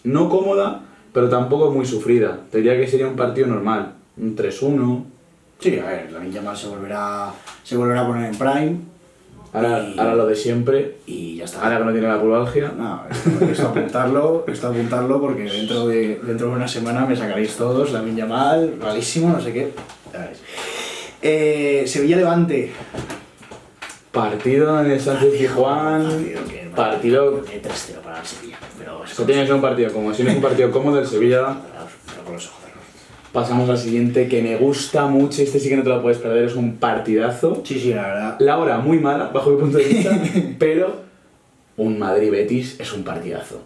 no cómoda, pero tampoco muy sufrida. Te diría que sería un partido normal, un 3-1... Sí, a ver, Lamine Yamal se volverá a poner en prime. Ahora lo de siempre. Y ya está. Ahora que no tiene la pubalgia. No, esto apuntarlo porque dentro de una semana me sacaréis todos, Lamine Yamal, malísimo, no sé qué. Sevilla-Levante. Partido en el Sánchez Pizjuán. Partido. 3-0 para el Sevilla. Pero eso tiene que ser un partido como si no es un partido cómodo del Sevilla. Pero por los ojos. Pasamos al siguiente que me gusta mucho, este sí que no te lo puedes perder, es un partidazo. Sí, la verdad. La hora muy mala, bajo mi punto de vista, pero un Madrid-Betis es un partidazo.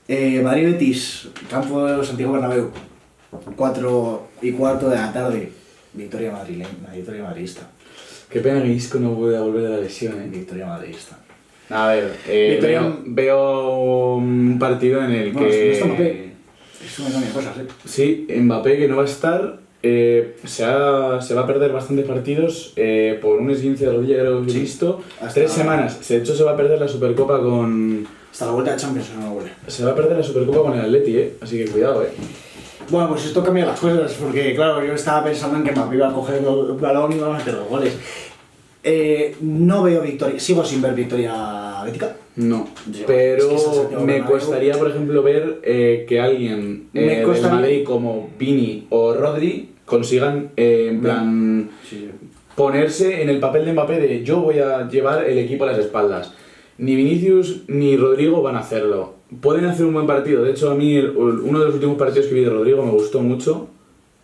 Madrid-Betis, campo de Santiago Bernabéu, 4:15 de la tarde, victoria madridista. Qué pena que Isco no pueda volver de la lesión, Victoria madridista. A ver, Victoria... veo un partido en el que... No está Mbappé. Eso me cambia cosas, Sí, Mbappé que no va a estar, se va a perder bastantes partidos por un esguince de rodilla, creo que he visto. Hasta... 3 semanas. De hecho, se va a perder la Supercopa con... Hasta la vuelta de Champions no vuelve. Se va a perder la Supercopa con el Atleti, así que cuidado, Bueno, pues esto cambia las cosas, porque claro, yo estaba pensando en que Mbappé iba a coger el balón y iba a meter los goles. No veo victoria, sigo sin ver victoria bética. No, Yo, pero es que me costaría, por ejemplo, ver que alguien del Madrid como Vini o Rodri consigan, en plan, ponerse en el papel de Mbappé de yo voy a llevar el equipo a las espaldas. Ni Vinicius ni Rodrigo van a hacerlo. Pueden hacer un buen partido, de hecho a mí uno de los últimos partidos que vi de Rodrigo me gustó mucho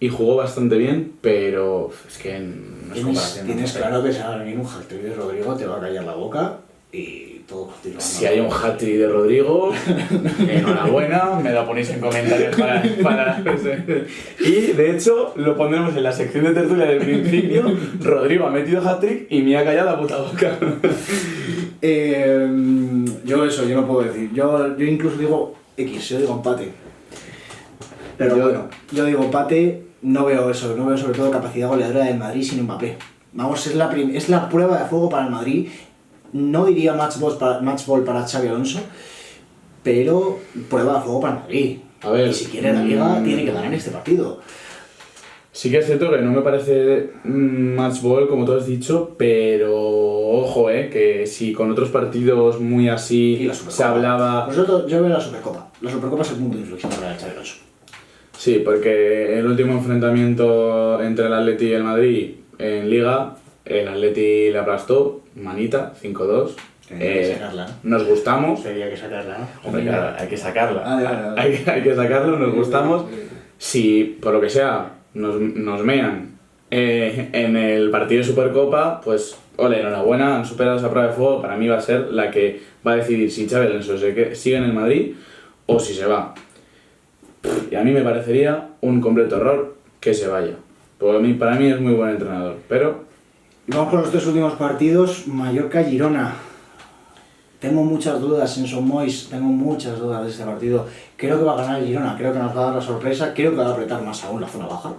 y jugó bastante bien, pero es que no es comparación. Tienes claro que si va a venir un hat-trick de Rodrigo te va a callar la boca y todo continuando. Si hay un hat-trick de Rodrigo, enhorabuena, me lo ponéis en comentarios para... Y de hecho lo pondremos en la sección de tertulia del principio. Rodrigo ha metido hat-trick y me ha callado la puta boca. Yo no puedo decir. Yo incluso digo X, yo digo empate. Pero bueno, yo digo empate, no veo eso, no veo sobre todo capacidad goleadora del Madrid sin Mbappé. Vamos, es la prueba de fuego para el Madrid. No diría match ball para Xabi Alonso, pero prueba de fuego para el Madrid. A ver, y si quiere la Liga, tiene que ganar este partido. Sí que es cierto que no me parece match ball, como tú has dicho, pero ojo, que si con otros partidos muy así se hablaba... Pues yo veo la Supercopa. La Supercopa es el punto de inflexión para el Xabi Alonso. Sí, porque el último enfrentamiento entre el Atleti y el Madrid en Liga, el Atleti le aplastó, manita, 5-2. Que sacarla, ¿no? Nos gustamos. Sería que sacarla, ¿no? Hombre, claro, hay que sacarla. Vale. Hay que sacarlo, nos gustamos. Si, por lo que sea, nos mean en el partido de Supercopa, pues, ole, enhorabuena, han superado esa prueba de fuego. Para mí va a ser la que va a decidir si Xabi Alonso sigue en el Madrid o si se va. Y a mí me parecería un completo error que se vaya. Para mí es muy buen entrenador, pero... Vamos con los 3 últimos partidos. Mallorca-Girona. Tengo muchas dudas en Son Mois, tengo muchas dudas de este partido. Creo que va a ganar el Girona, creo que nos va a dar la sorpresa, creo que va a apretar más aún la zona baja.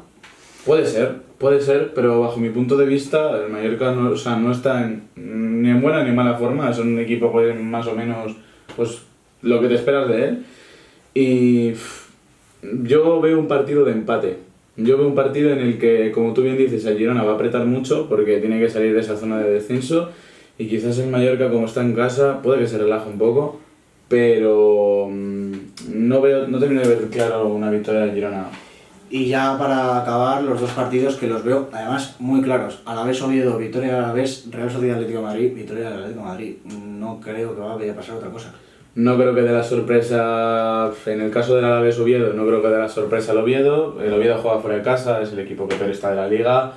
Puede ser, pero bajo mi punto de vista, el Mallorca no está ni en buena ni en mala forma. Es un equipo pues, más o menos pues, lo que te esperas de él. Y yo veo un partido de empate. Yo veo un partido en el que, como tú bien dices, el Girona va a apretar mucho porque tiene que salir de esa zona de descenso y quizás el Mallorca, como está en casa, puede que se relaje un poco, pero no termino de ver claro una victoria del Girona. Y ya para acabar, los 2 partidos que los veo, además, muy claros. Alavés Oviedo, victoria del Alavés, Real Sociedad Atlético de Madrid, victoria del Atlético de Madrid. No creo que vaya a pasar otra cosa. No creo que dé la sorpresa, en el caso del Alavés Oviedo, no creo que dé la sorpresa al Oviedo. El Oviedo juega fuera de casa, es el equipo que peor está de la liga.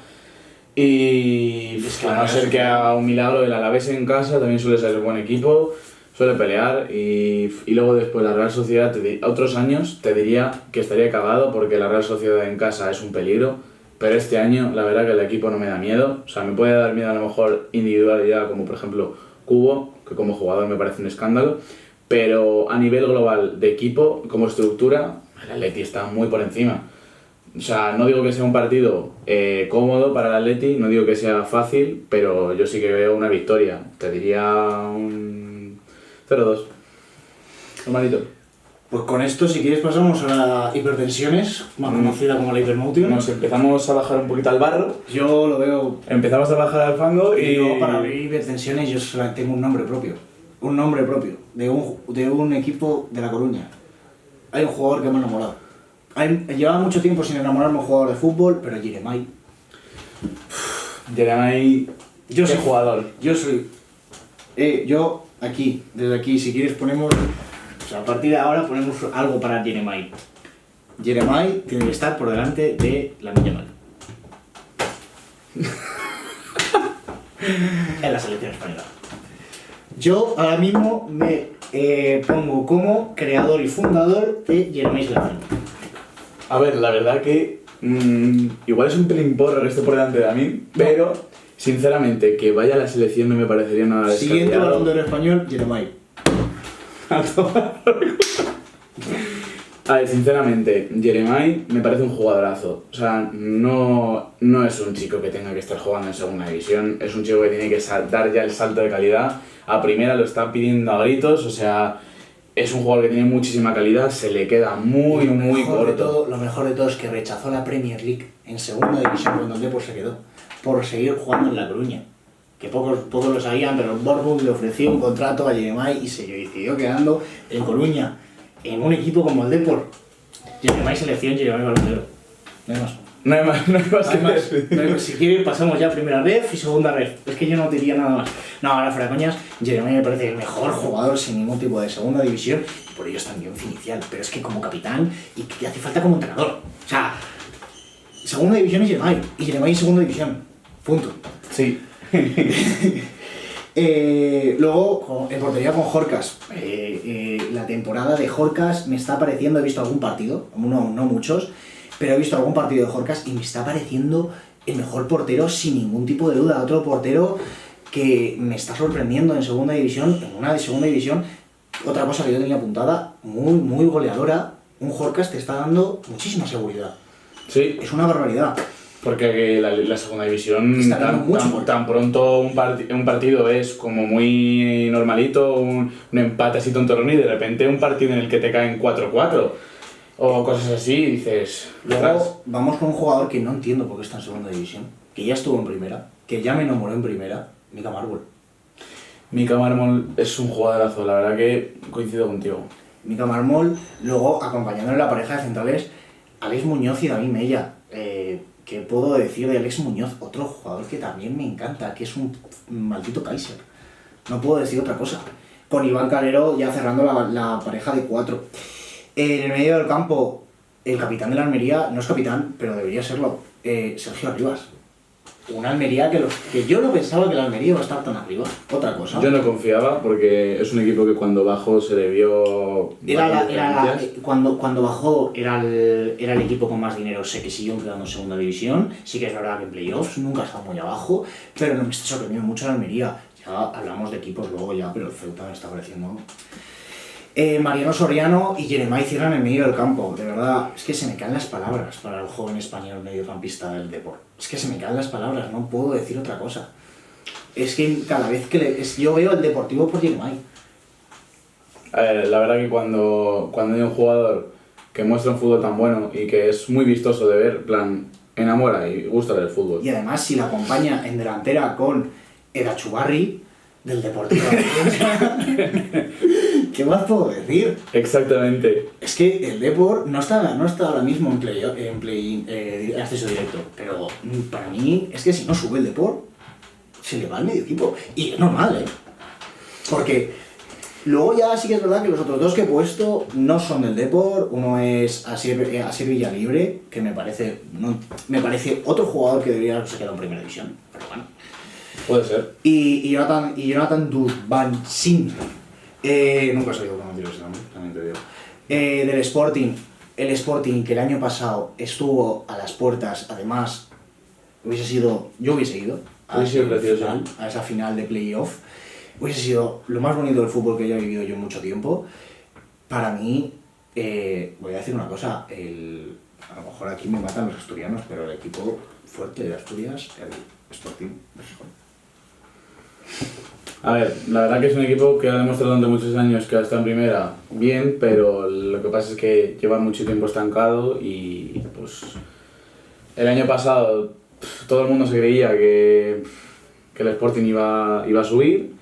Y Es que a no ser que haga un milagro, el Alavés en casa también suele ser un buen equipo, suele pelear. Y luego después la Real Sociedad, otros años te diría que estaría cagado porque la Real Sociedad en casa es un peligro. Pero este año la verdad que el equipo no me da miedo. O sea, me puede dar miedo a lo mejor individualidad como por ejemplo Cubo, que como jugador me parece un escándalo. Pero a nivel global de equipo, como estructura, el Atleti está muy por encima. O sea, no digo que sea un partido cómodo para el Atleti, no digo que sea fácil, pero yo sí que veo una victoria. Te diría un 0-2. Normalito. Pues con esto, si quieres, pasamos a la hipertensiones, más conocida como la hipermotion. Nos empezamos a bajar un poquito al barro. Yo lo veo... Empezamos a bajar al fango y... Yo, para abrir hipertensiones, yo solo tengo un nombre propio. Un nombre propio, de un equipo de La Coruña. Hay un jugador que me ha enamorado. Llevaba mucho tiempo sin enamorarme de un jugador de fútbol, pero Jeremai. ¿Qué jugador? Yo soy... yo, desde aquí, si quieres ponemos... O sea, a partir de ahora ponemos algo para Jeremai. Jeremai tiene que estar por delante de Lamine Yamal. En la selección española. Yo ahora mismo me pongo como creador y fundador de Jeremai Selección. A ver, la verdad que igual es un pelín porro que esté por delante de mí, pero sinceramente que vaya a la selección no me parecería nada descabellado. Siguiente Balón de Oro español, Jeremai. A ver, sinceramente, Jeremai me parece un jugadorazo. O sea, no es un chico que tenga que estar jugando en segunda división, es un chico que tiene que dar ya el salto de calidad. A primera lo está pidiendo a gritos, o sea, es un jugador que tiene muchísima calidad, se le queda muy corto. Lo mejor de todo es que rechazó la Premier League en segunda división cuando el Depor se quedó, por seguir jugando en La Coruña. Que pocos lo sabían, pero el Bournemouth le ofreció un contrato a Jeremai y se decidió quedando en Coruña, en un equipo como el Depor. Jeremai selección, Jeremai Balón de Oro. No hay más. No hay más que decir. No hay más. Si quieres pasamos ya a primera ref y segunda ref. Es que yo no diría nada más. No, ahora fuera coñas, Jeremai me parece el mejor jugador sin ningún tipo de segunda división y por ello está en mi once inicial. Pero es que como capitán y que te hace falta como entrenador. O sea, segunda división es Jeremai y Jeremai en segunda división. Punto. Sí. Luego, en portería con Jorcas. La temporada de Jorcas me está pareciendo, he visto algún partido, no muchos, pero he visto algún partido de Jorcas y me está pareciendo el mejor portero sin ningún tipo de duda. Otro portero que me está sorprendiendo en segunda división, en una de segunda división. Otra cosa que yo tenía apuntada, muy goleadora. Un Jorcas te está dando muchísima seguridad. Sí. Es una barbaridad. Porque la segunda división, tan pronto un partido es como muy normalito, un empate así tontorrón y de repente un partido en el que te caen 4-4 o cosas así, dices... Luego vamos con un jugador que no entiendo por qué está en segunda división, que ya estuvo en primera, que ya me enamoró en primera, Mika Marmol. Mika Marmol es un jugadorazo, la verdad que coincido contigo. Mika Marmol, luego acompañándole la pareja de centrales, Alex Muñoz y David Mella. ¿Qué puedo decir de Alex Muñoz? Otro jugador que también me encanta, que es un maldito Kaiser. No puedo decir otra cosa. Con Iván Calero ya cerrando la pareja de 4. En el medio del campo, el capitán de la Almería, no es capitán, pero debería serlo, Sergio Arribas. Una Almería que yo no pensaba que la Almería iba a estar tan arriba. Otra cosa. Yo no confiaba porque es un equipo que cuando bajó se le vio... Cuando bajó era el equipo con más dinero, sé que siguió quedando en segunda división, sí que es verdad que en playoffs nunca está muy abajo, pero no me está sorprendiendo mucho la Almería. Ya hablamos de equipos luego ya, pero el Ceuta me está pareciendo... Mariano Soriano y Jeremai cierran en medio del campo. De verdad, es que se me caen las palabras para el joven español mediocampista del Depor. Es que se me caen las palabras, no puedo decir otra cosa. Es que cada vez que yo veo el Deportivo por Jeremai. La verdad que cuando hay un jugador que muestra un fútbol tan bueno y que es muy vistoso de ver, plan, enamora y gusta del fútbol. Y además, si la acompaña en delantera con Edachubarri del Deportivo. ¿Qué más puedo decir? Exactamente. Es que el Depor no está ahora mismo en acceso directo, pero para mí es que si no sube el Depor, se le va al medio equipo. Y es normal, porque luego ya sí que es verdad que los otros dos que he puesto no son del Depor. Uno es Asier Villalibre, que me parece otro jugador que debería haberse quedado en primera división, pero bueno. Puede ser. Y Jonathan Durbansin. Nunca he sabido cómo decir ese nombre, también te digo. Del Sporting. El Sporting, que el año pasado estuvo a las puertas, además, yo hubiese ido a esa final de playoff. Hubiese sido lo más bonito del fútbol que haya vivido yo en mucho tiempo. Para mí, voy a decir una cosa, a lo mejor aquí me matan los asturianos, pero el equipo fuerte de Asturias, el Sporting de Gijón. A ver, la verdad que es un equipo que ha demostrado durante muchos años que está en primera bien, pero lo que pasa es que lleva mucho tiempo estancado y pues el año pasado todo el mundo se creía que el Sporting iba a subir,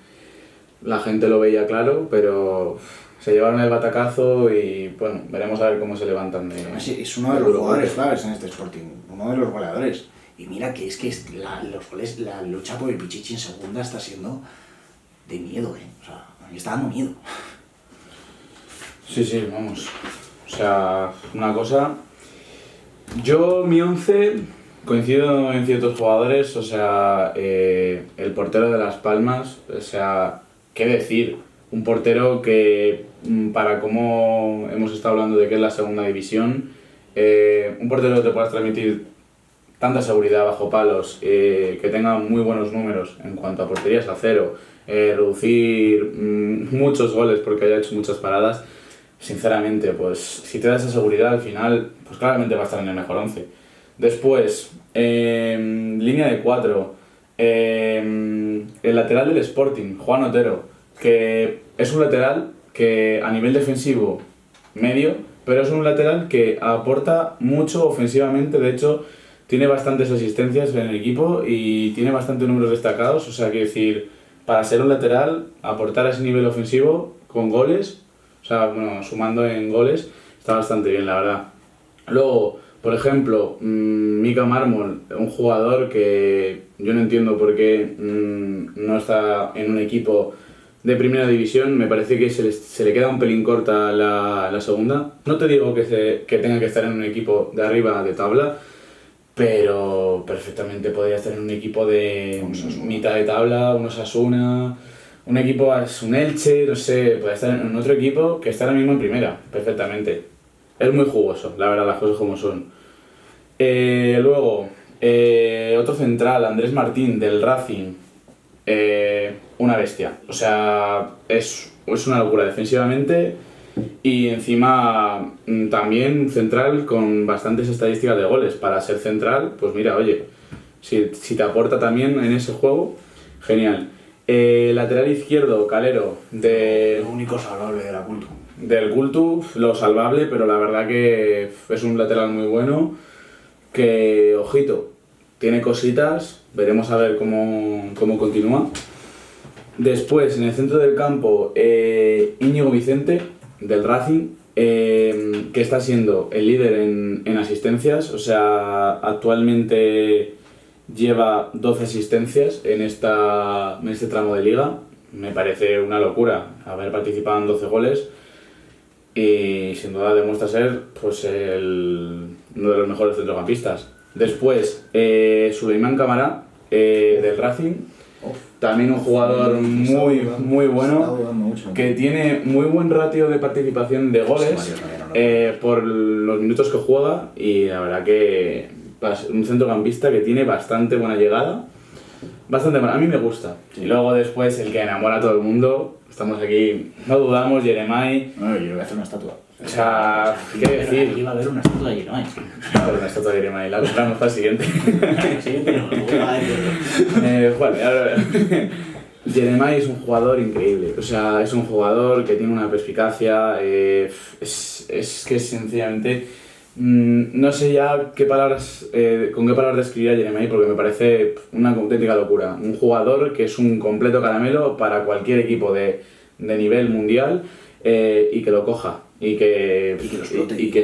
la gente lo veía claro, pero se llevaron el batacazo y bueno, veremos a ver cómo se levantan de... Es uno de los jugadores claves en este Sporting, uno de los goleadores. Y mira que los goles, la lucha por el Pichichi en segunda está siendo de miedo, o sea, a mí está dando miedo. Sí, vamos. O sea, una cosa Yo, mi 11, coincido en ciertos jugadores, o sea, el portero de Las Palmas, o sea, qué decir, un portero que, para cómo hemos estado hablando de que es la segunda división, un portero que te puedas transmitir tanta seguridad bajo palos, que tenga muy buenos números en cuanto a porterías a cero, reducir muchos goles porque haya hecho muchas paradas, sinceramente, pues si te da esa seguridad al final, pues claramente va a estar en el mejor 11. Después, línea de 4, el lateral del Sporting, Juan Otero, que es un lateral que a nivel defensivo medio, pero es un lateral que aporta mucho ofensivamente, de hecho tiene bastantes asistencias en el equipo y tiene bastantes números destacados, o sea, que decir, para ser un lateral, aportar a ese nivel ofensivo con goles, o sea, bueno, sumando en goles, está bastante bien, la verdad. Luego, por ejemplo, Mika Mármol, un jugador que yo no entiendo por qué no está en un equipo de primera división, me parece que se le queda un pelín corta la segunda. No te digo que tenga que estar en un equipo de arriba de tabla, pero perfectamente podría estar en un equipo de mitad de tabla, un Osasuna, un equipo, un Elche, no sé, puede estar en otro equipo que está ahora mismo en primera, perfectamente. Es muy jugoso, la verdad, las cosas como son. Luego, otro central, Andrés Martín, del Racing, una bestia. O sea, es una locura defensivamente y encima también central con bastantes estadísticas de goles. Para ser central, pues mira, oye, si te aporta también en ese juego, genial. Lateral izquierdo, Calero, Lo único salvable de la Cultu. del Cultu, lo salvable, pero la verdad que es un lateral muy bueno, que, ojito, tiene cositas, veremos a ver cómo continúa. Después, en el centro del campo, Íñigo Vicente, del Racing, que está siendo el líder en asistencias, o sea, actualmente lleva 12 asistencias en este tramo de liga. Me parece una locura haber participado en 12 goles y sin duda demuestra ser pues, uno de los mejores centrocampistas. Después, Suleimán Camará, del Racing, también un jugador muy bueno, que tiene muy buen ratio de participación de goles por los minutos que juega, y la verdad que un centrocampista que tiene bastante buena llegada, bastante buena, a mí me gusta. Y luego después el que enamora a todo el mundo, estamos aquí, no dudamos, Jeremai. No, yo le voy a hacer una estatua. O sea, ¿qué decir? Aquí va a haber una estatua de Jeremai. Una estatua de Jeremai, la compramos para el siguiente. El siguiente no, Bueno, ya lo veremos. Jeremai es un jugador increíble, o sea, es un jugador que tiene una perspicacia, es que sencillamente no sé ya qué palabras, con qué palabras describir a Jeremai, porque me parece una auténtica locura. Un jugador que es un completo caramelo para cualquier equipo de nivel mundial, y que lo coja y que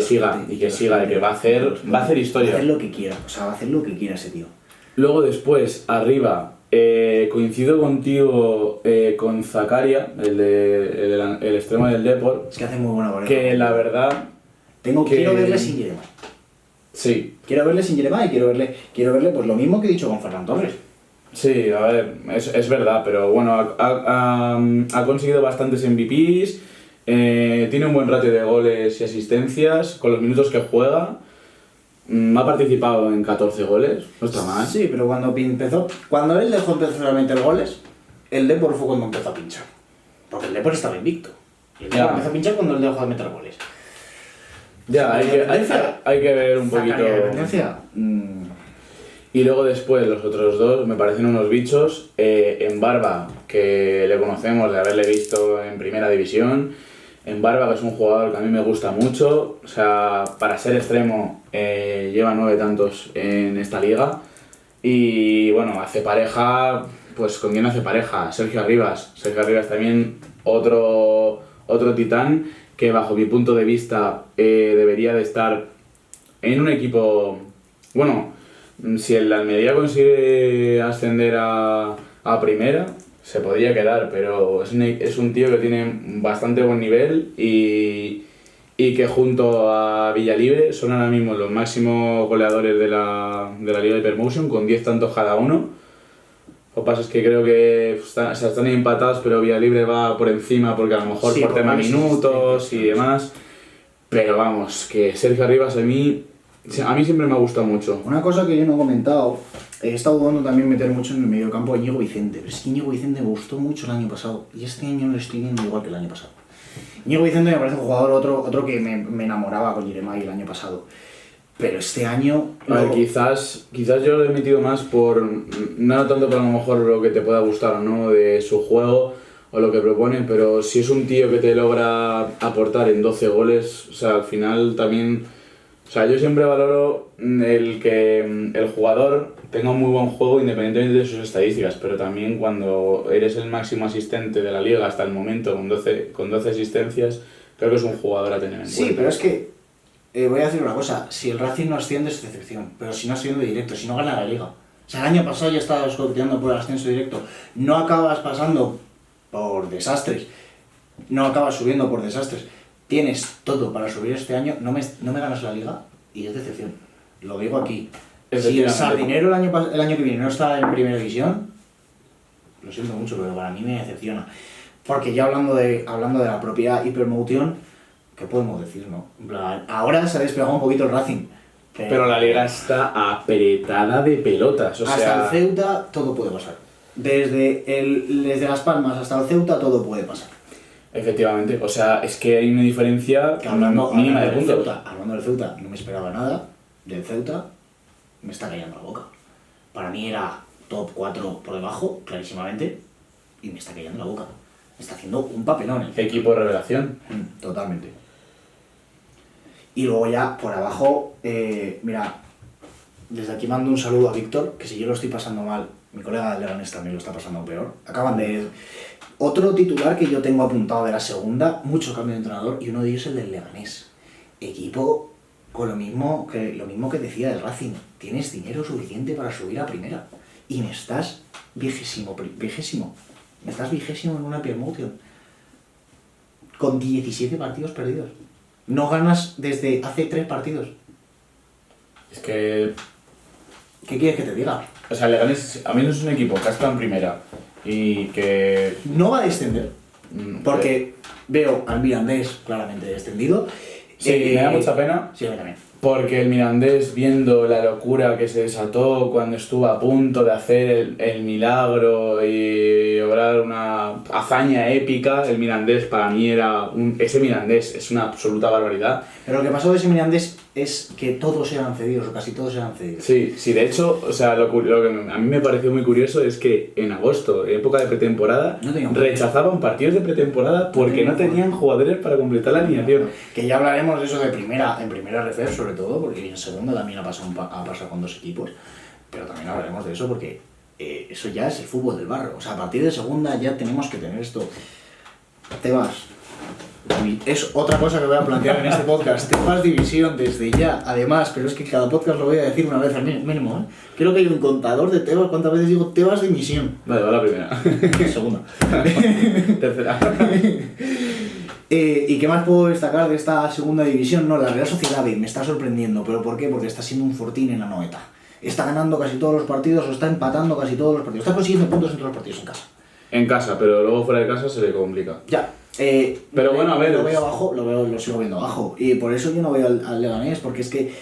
siga, y que va a hacer historia. Va a hacer lo que quiera, o sea, va a hacer lo que quiera ese tío. Luego después, arriba, coincido contigo con Zakaria, el extremo del Depor. Es que hace muy buena pareja. Que la verdad... Quiero verle sin Jeremai. Sí. Quiero verle sin Jeremai, quiero verle pues lo mismo que he dicho con Ferran Torres. Sí, a ver, es verdad, pero bueno, ha conseguido bastantes MVPs, tiene un buen ratio de goles y asistencias, con los minutos que juega. Ha participado en 14 goles, no está mal. Sí, pero cuando él dejó empezar a meter goles, el Depor fue cuando empezó a pinchar. Porque el Depor estaba invicto. Y el Depor empezó a pinchar cuando él dejó de meter goles. Ya, hay que ver un poquito. Y luego después los otros dos me parecen unos bichos. En Barba, que le conocemos de haberle visto en primera división. En Barba, que es un jugador que a mí me gusta mucho, o sea, para ser extremo, lleva 9 tantos en esta liga. Y bueno, hace pareja, pues ¿con quién hace pareja? Sergio Arribas. Sergio Arribas también otro titán que bajo mi punto de vista debería de estar en un equipo... Bueno, si el Almería consigue ascender a primera, se podría quedar, pero es un tío que tiene bastante buen nivel y y que junto a Villalibre son ahora mismo los máximos goleadores de la Liga Hypermotion, con 10 tantos cada uno. Lo que pasa es que creo que están empatados, pero Villalibre va por encima porque a lo mejor por tema minutos y demás. Pero vamos, que Sergio Arribas a mí siempre me ha gustado mucho. Una cosa que yo no he comentado, he estado dudando también meter mucho en el mediocampo a Íñigo Vicente, pero es que Íñigo Vicente me gustó mucho el año pasado y este año le estoy viendo igual que el año pasado. Íñigo Vicente me parece un jugador otro que me enamoraba con Yeremay el año pasado. Pero este año... A ver, quizás yo lo he metido más por... No tanto por a lo mejor lo que te pueda gustar o no de su juego o lo que propone, pero si es un tío que te logra aportar en 12 goles, o sea, al final también... O sea, yo siempre valoro el que el jugador tenga un muy buen juego independientemente de sus estadísticas, pero también cuando eres el máximo asistente de la liga hasta el momento con 12 asistencias, creo que es un jugador a tener en cuenta. Sí, pero es que... voy a decir una cosa, si el Racing no asciende es decepción, pero si no asciende directo, si no gana la Liga. O sea, el año pasado ya estabas coqueteando por el ascenso directo, no acabas pasando por desastres, no acabas subiendo por desastres, tienes todo para subir este año, no me ganas la Liga y es decepción. Lo digo aquí. Si el Sardinero el año que viene no está en primera división, lo siento mucho, pero para mí me decepciona. Porque ya hablando de la propia Hypermotion, ¿qué podemos decir, no? En plan, ahora se ha despegado un poquito el Racing. Pero la liga está apretada de pelotas, o hasta sea... el Ceuta todo puede pasar. Desde Las Palmas hasta el Ceuta todo puede pasar. Efectivamente, o sea, es que hay una diferencia mínima de puntos. Hablando del Ceuta, no me esperaba nada del Ceuta, me está callando la boca. Para mí era top 4 por debajo, clarísimamente, y me está callando la boca. Me está haciendo un papelón. Equipo de revelación. Totalmente. Y luego ya por abajo, mira, desde aquí mando un saludo a Víctor, que si yo lo estoy pasando mal, mi colega de Leganés también lo está pasando peor. Acaban de... Otro titular que yo tengo apuntado de la segunda, mucho cambio de entrenador, y uno de ellos es el del Leganés. Equipo con lo mismo que decía del Racing. Tienes dinero suficiente para subir a primera. Y me estás vigésimo. Me estás vigésimo en una Hypermotion. Con 17 partidos perdidos. No ganas desde hace 3 partidos. Es que... ¿Qué quieres que te diga? O sea, Leganés a mí no es un equipo que está en primera y que... No va a descender. Porque veo al Mirandés claramente descendido. Sí, me da mucha pena. Sí, a mí también. Porque el Mirandés, viendo la locura que se desató cuando estuvo a punto de hacer el milagro y lograr una hazaña épica, el Mirandés para mí ese Mirandés es una absoluta barbaridad. Pero lo que pasó de ese Mirandés es que todos eran cedidos, o casi todos eran cedidos. Sí, de hecho, o sea, lo que a mí me pareció muy curioso es que en agosto, época de pretemporada, rechazaban partidos de pretemporada porque no tenían jugadores para completar la alineación. Que ya hablaremos de eso en primera refer, sobre todo, porque en segunda también ha pasado con 2 equipos, pero también hablaremos de eso porque eso ya es el fútbol del barrio. O sea, a partir de segunda ya tenemos que tener esto. Te vas. Es otra cosa que voy a plantear en este podcast. Te vas división desde ya, además, pero es que cada podcast lo voy a decir una vez al mínimo, ¿eh? Creo que hay un contador de Tebas. ¿Cuántas veces digo Tebas dimisión? Vale, va la primera. Segunda. Tercera. ¿Y qué más puedo destacar de esta segunda división? No, la Real Sociedad B me está sorprendiendo. ¿Pero por qué? Porque está siendo un fortín en la noeta. Está ganando casi todos los partidos o está empatando casi todos los partidos. Está consiguiendo puntos en todos los partidos en casa. En casa, pero luego fuera de casa se le complica. Ya. Pero bueno, a ver... Lo veo abajo, lo sigo viendo abajo. Y por eso yo no veo al Leganés, porque es que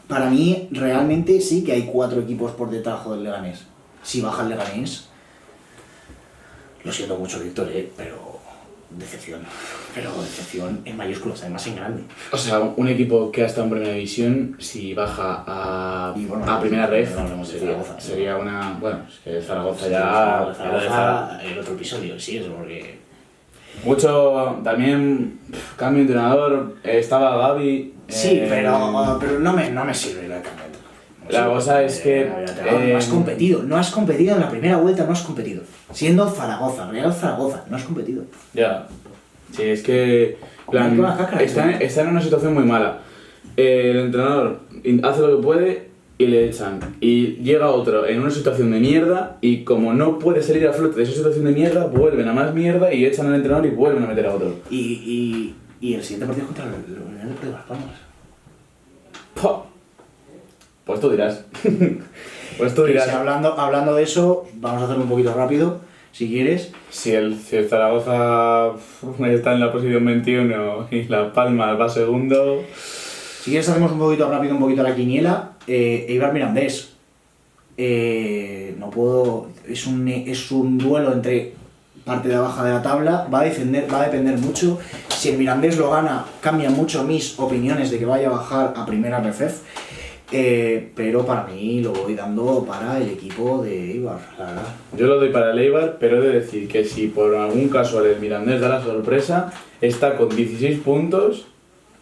para mí realmente sí que hay 4 equipos por debajo del Leganés. Si baja el Leganés, lo siento mucho, Víctor, pero decepción. Pero decepción en mayúsculas, además en grande. O sea, un equipo que ha estado en primera división, si baja a primera red, sería una... Bueno, es que Zaragoza ya... Zaragoza, el otro episodio, sí, es porque... Mucho también cambio de entrenador, estaba Gavi. Sí, pero no me sirve el cambio. La cosa es que no has competido en la primera vuelta, no has competido. Siendo Zaragoza, Real Zaragoza, no has competido. Ya. Sí, es que está en una situación muy mala. El entrenador hace lo que puede y le echan. Y llega otro en una situación de mierda y como no puede salir a flote de esa situación de mierda, vuelven a más mierda y echan al entrenador y vuelven a meter a otro. Y Y el siguiente partido es contra el Deportivo de Las Palmas. ¡Pah! Pues tú dirás. Pues tú Que dirás. si hablando de eso, vamos a hacerlo un poquito rápido, si quieres. Si el Zaragoza está en la posición 21 y Las Palmas va segundo... Si quieres hacemos un poquito rápido, un poquito la quiniela. Eibar Mirandés. No puedo... Es un duelo entre parte de baja de la tabla. Va a depender mucho. Si el Mirandés lo gana, cambian mucho mis opiniones de que vaya a bajar a primera RFEF. Pero para mí lo voy dando para el equipo de Eibar, la verdad. Yo lo doy para el Eibar, pero he de decir que si por algún caso el Mirandés da la sorpresa, está con 16 puntos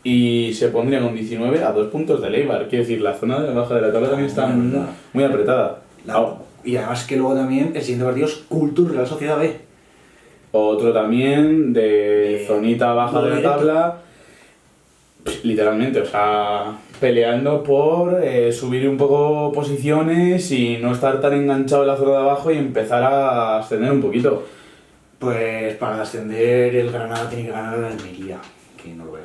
y se pondría con 19 a 2 puntos del Eibar. Quiero decir, la zona de baja de la tabla también está muy apretada. Y además que luego también el siguiente partido es Cultur Real Sociedad B. Otro también de zonita baja de la tabla, literalmente, o sea, peleando por subir un poco posiciones y no estar tan enganchado en la zona de abajo y empezar a ascender un poquito. Pues para ascender el Granada tiene que ganar el Almería, que no lo veo.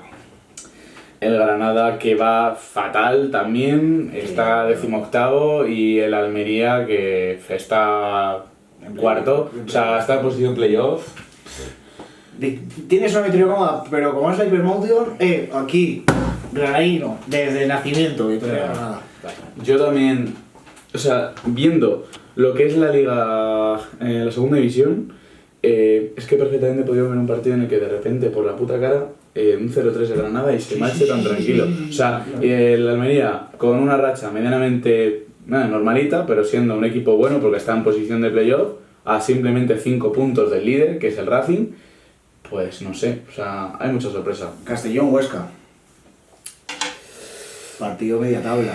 El Granada que va fatal también, está 18º, y el Almería que está en cuarto, o sea, está en posición playoff. Tienes una victoria cómoda, pero como es la Hypermotion, aquí, granadino, desde el nacimiento, victoria de Granada. Yo también, o sea, viendo lo que es la liga, la segunda división, es que perfectamente podríamos ver un partido en el que de repente, por la puta cara, un 0-3 de Granada y se marche tan tranquilo. O sea, el Almería con una racha medianamente normalita, pero siendo un equipo bueno porque está en posición de playoff, a simplemente 5 puntos del líder, que es el Racing, pues no sé, o sea, hay mucha sorpresa. Castellón-Huesca. Partido media tabla.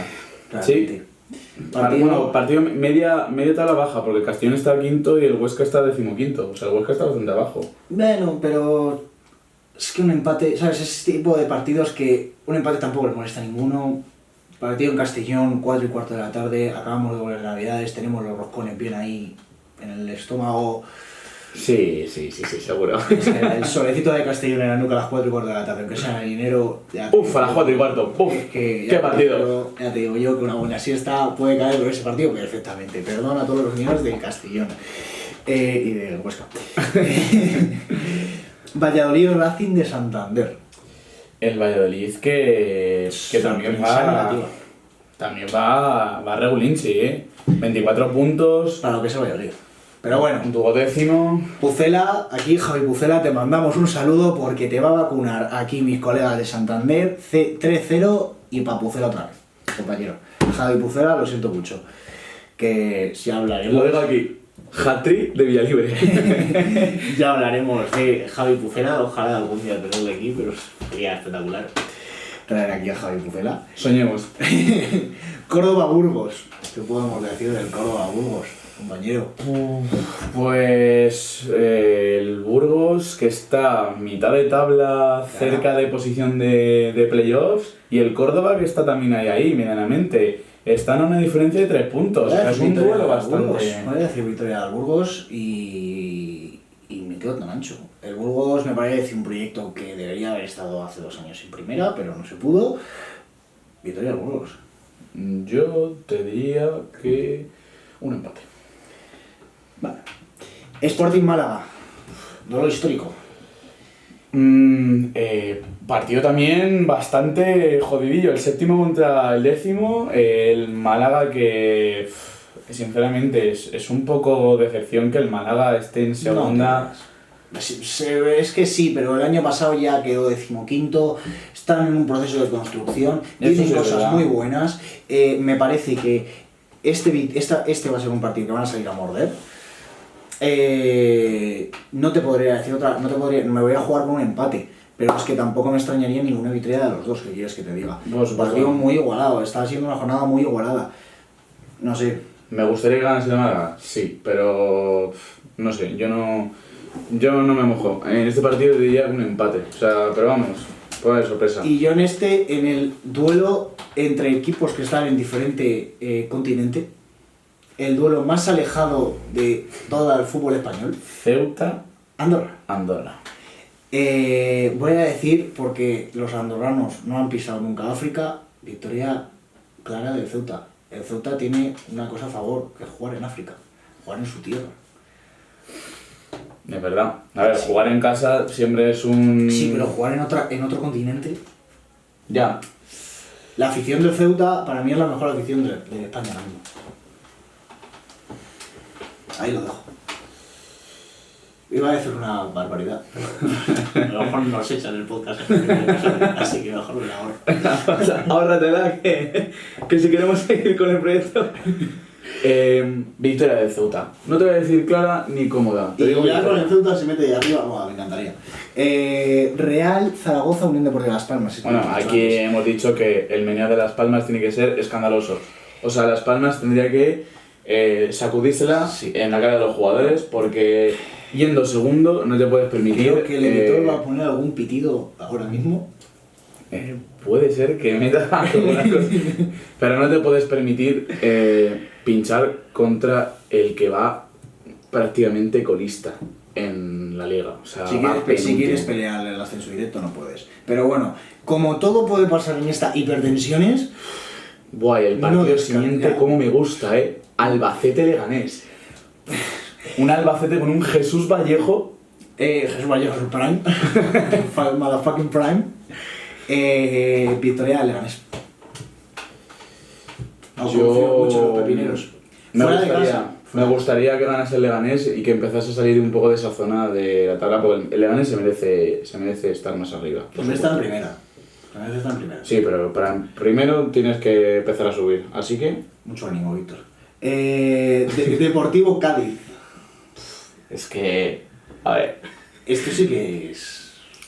Sí. Partido media tabla baja, porque el Castellón está quinto y el Huesca está 15º. O sea, el Huesca está bastante abajo. Bueno, pero es que un empate, ¿sabes? Ese tipo de partidos que un empate tampoco le molesta a ninguno. Partido en Castellón, 4:15 de la tarde, acabamos de volver Navidades, tenemos los roscones bien ahí en el estómago. Sí, seguro. El solecito de Castellón en la nuca a las 4:15 de la tarde, aunque sea en enero. Uf, a las 4:15. Uf, qué partido. Ya te digo yo que una buena siesta puede caer por ese partido perfectamente. Perdón a todos los señores del Castellón y del Huesca. Valladolid Racing de Santander. El Valladolid que también va regulín, sí, 24 puntos. Para lo que es el Valladolid. Pero bueno, 12º. Pucela, aquí Javi Pucela, te mandamos un saludo porque te va a vacunar aquí mis colegas de Santander 3-0 y pa' Pucela otra vez, compañero. Javi Pucela, lo siento mucho. Que si hablaremos... Lo digo aquí, hat-trick de Villalibre. Ya hablaremos de Javi Pucela, ojalá algún día tenerlo aquí, pero sería espectacular traer aquí a Javi Pucela. Soñemos. Córdoba-Burgos, ¿qué podemos decir del Córdoba-Burgos, compañero? Pues el Burgos, que está a mitad de tabla, cerca de posición de playoffs, y el Córdoba, que está también ahí medianamente. Están a una diferencia de 3 puntos. O sea, es un duelo bastante... Voy a decir victoria del Burgos y me quedo tan ancho. El Burgos me parece un proyecto que debería haber estado hace 2 años en primera, pero no se pudo. Victoria del Burgos. Yo te diría que un empate. Vale. Sporting Málaga. Duelo histórico. Partido también bastante jodidillo. El 7º contra el 10º. El Málaga que sinceramente es un poco decepción que el Málaga esté en segunda. No, es que sí, pero el año pasado ya quedó 15º. Están en un proceso de construcción. Tienen cosas muy buenas. Me parece que este va a ser un partido que van a salir a morder. No te podría decir otra, me voy a jugar con un empate, pero es que tampoco me extrañaría ninguna victoria de los dos, que quieres que te diga. Un partido muy igualado, está siendo una jornada muy igualada. No sé. ¿Me gustaría que ganase el Málaga? Sí, pero no sé, yo no me mojo. En este partido diría un empate, o sea, pero vamos, puede haber sorpresa. Y yo en el duelo entre equipos que están en diferente continente, el duelo más alejado de todo el fútbol español, Ceuta, Andorra. Voy a decir, porque los andorranos no han pisado nunca África, victoria clara del Ceuta. El Ceuta tiene una cosa a favor, que es jugar en África, jugar en su tierra. Es verdad. A ver, jugar en casa siempre es un... Sí, pero jugar en otro continente... Ya. La afición del Ceuta, para mí, es la mejor afición de España ahora mismo. Ahí lo dejo. Iba a decir una barbaridad. A lo mejor nos echan el podcast, así que mejor me la ahorro. Ahórratela, que si queremos seguir con el proyecto... victoria del Ceuta. No te voy a decir clara ni cómoda. Te Y digo ya victoria. con el Ceuta se mete de arriba, bueno, me encantaría. Real Zaragoza, Unión Deportiva Las Palmas. Bueno, aquí hemos dicho que el meneo de Las Palmas tiene que ser escandaloso. O sea, Las Palmas tendría que sacudírsela en la cara de los jugadores, porque yendo segundo no te puedes permitir... Creo que el editor va a poner algún pitido ahora mismo. Puede ser que meta alguna cosa, pero no te puedes permitir pinchar contra el que va prácticamente colista en la liga. O sea, Si quieres pelear el ascenso directo no puedes. Pero bueno, como todo puede pasar en esta hipertensiones... Buah, y el partido no siguiente, cómo me gusta, Albacete-Leganés. Un Albacete con un Jesús Vallejo. Jesús Vallejo Prime. Motherfucking Prime. Victoria de Leganés. No confío mucho en los pepineros. Me gustaría que ganase el Leganés y que empezase a salir un poco de esa zona de la tabla, porque el Leganés se merece estar más arriba. Pues está en primera. Está en primera. Sí, pero primero tienes que empezar a subir, así que... Mucho ánimo, Víctor. Deportivo Cádiz. Es que... A ver... Esto sí que es...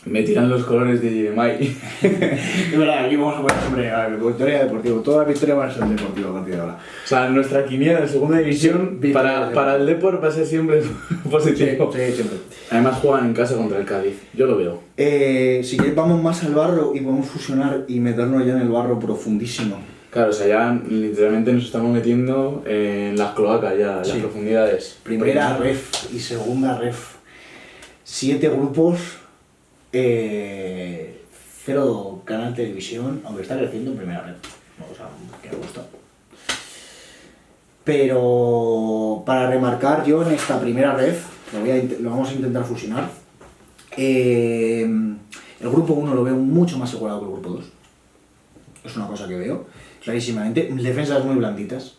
Me tiran los colores de Jeremai. Es verdad, aquí vamos a poner sobre a ver, victoria Deportivo. Toda la victoria va a ser Deportivo a partir de ahora. O sea, nuestra quiniela en segunda división, Sí, para el Depor va a ser siempre positivo. Sí, siempre. Además juegan en casa contra el Cádiz, yo lo veo. Si quieres vamos más al barro y podemos fusionar y meternos ya en el barro profundísimo. Claro, o sea, ya literalmente nos estamos metiendo en las cloacas ya, en las profundidades. Primera ref y segunda ref. 7 grupos, 0 canal televisión, aunque está creciendo en primera ref. O sea, que me gusta. Pero para remarcar yo en esta primera ref, lo vamos a intentar fusionar. El grupo 1 lo veo mucho más igualado que el grupo 2. Es una cosa que veo clarísimamente. Defensas muy blanditas.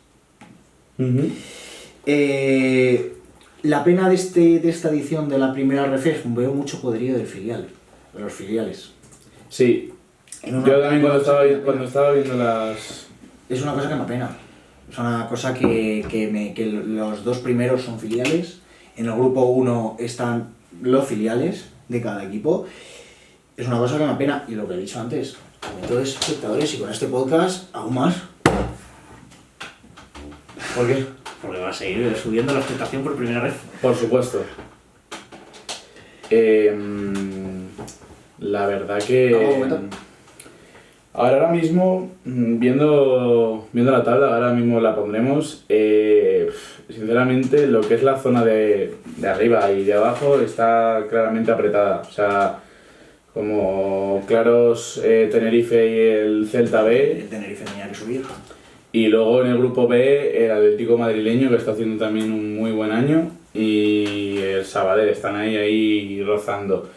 La pena de esta edición de la primera ref es veo mucho poderío de los filiales. Sí, yo también cuando estaba viendo las... Es una cosa que me apena. Es una cosa que los dos primeros son filiales. En el grupo 1 están los filiales de cada equipo. Es una cosa que me apena. Y lo que he dicho antes, aumento de espectadores y con este podcast aún más. ¿Por qué? Porque va a seguir subiendo la expectación por primera vez. Por supuesto. La verdad que... Ahora mismo, viendo la tabla, ahora mismo la pondremos. Sinceramente, lo que es la zona de arriba y de abajo está claramente apretada. O sea, como claros Tenerife y el Celta B. El Tenerife tenía que subir. Y luego en el grupo B, el Atlético madrileño, que está haciendo también un muy buen año. Y el Sabadell, están ahí rozando.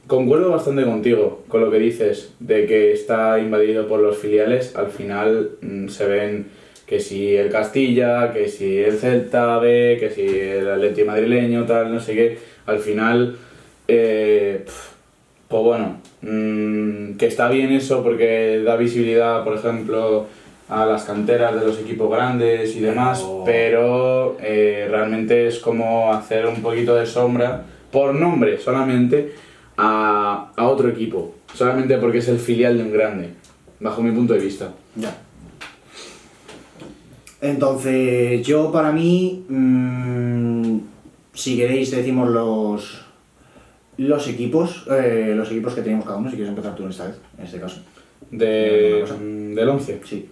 Concuerdo bastante contigo con lo que dices de que está invadido por los filiales. Al final se ven que si el Castilla, que si el Celta B, que si el Atlético madrileño, tal, no sé qué. Al final, pues bueno, que está bien eso porque da visibilidad, por ejemplo, a las canteras de los equipos grandes y demás, pero realmente es como hacer un poquito de sombra, por nombre solamente, a otro equipo, solamente porque es el filial de un grande, bajo mi punto de vista. Ya. Entonces, yo para mí, si queréis decimos los equipos que tenemos cada uno, si quieres empezar tú en este caso. Del 11. Sí.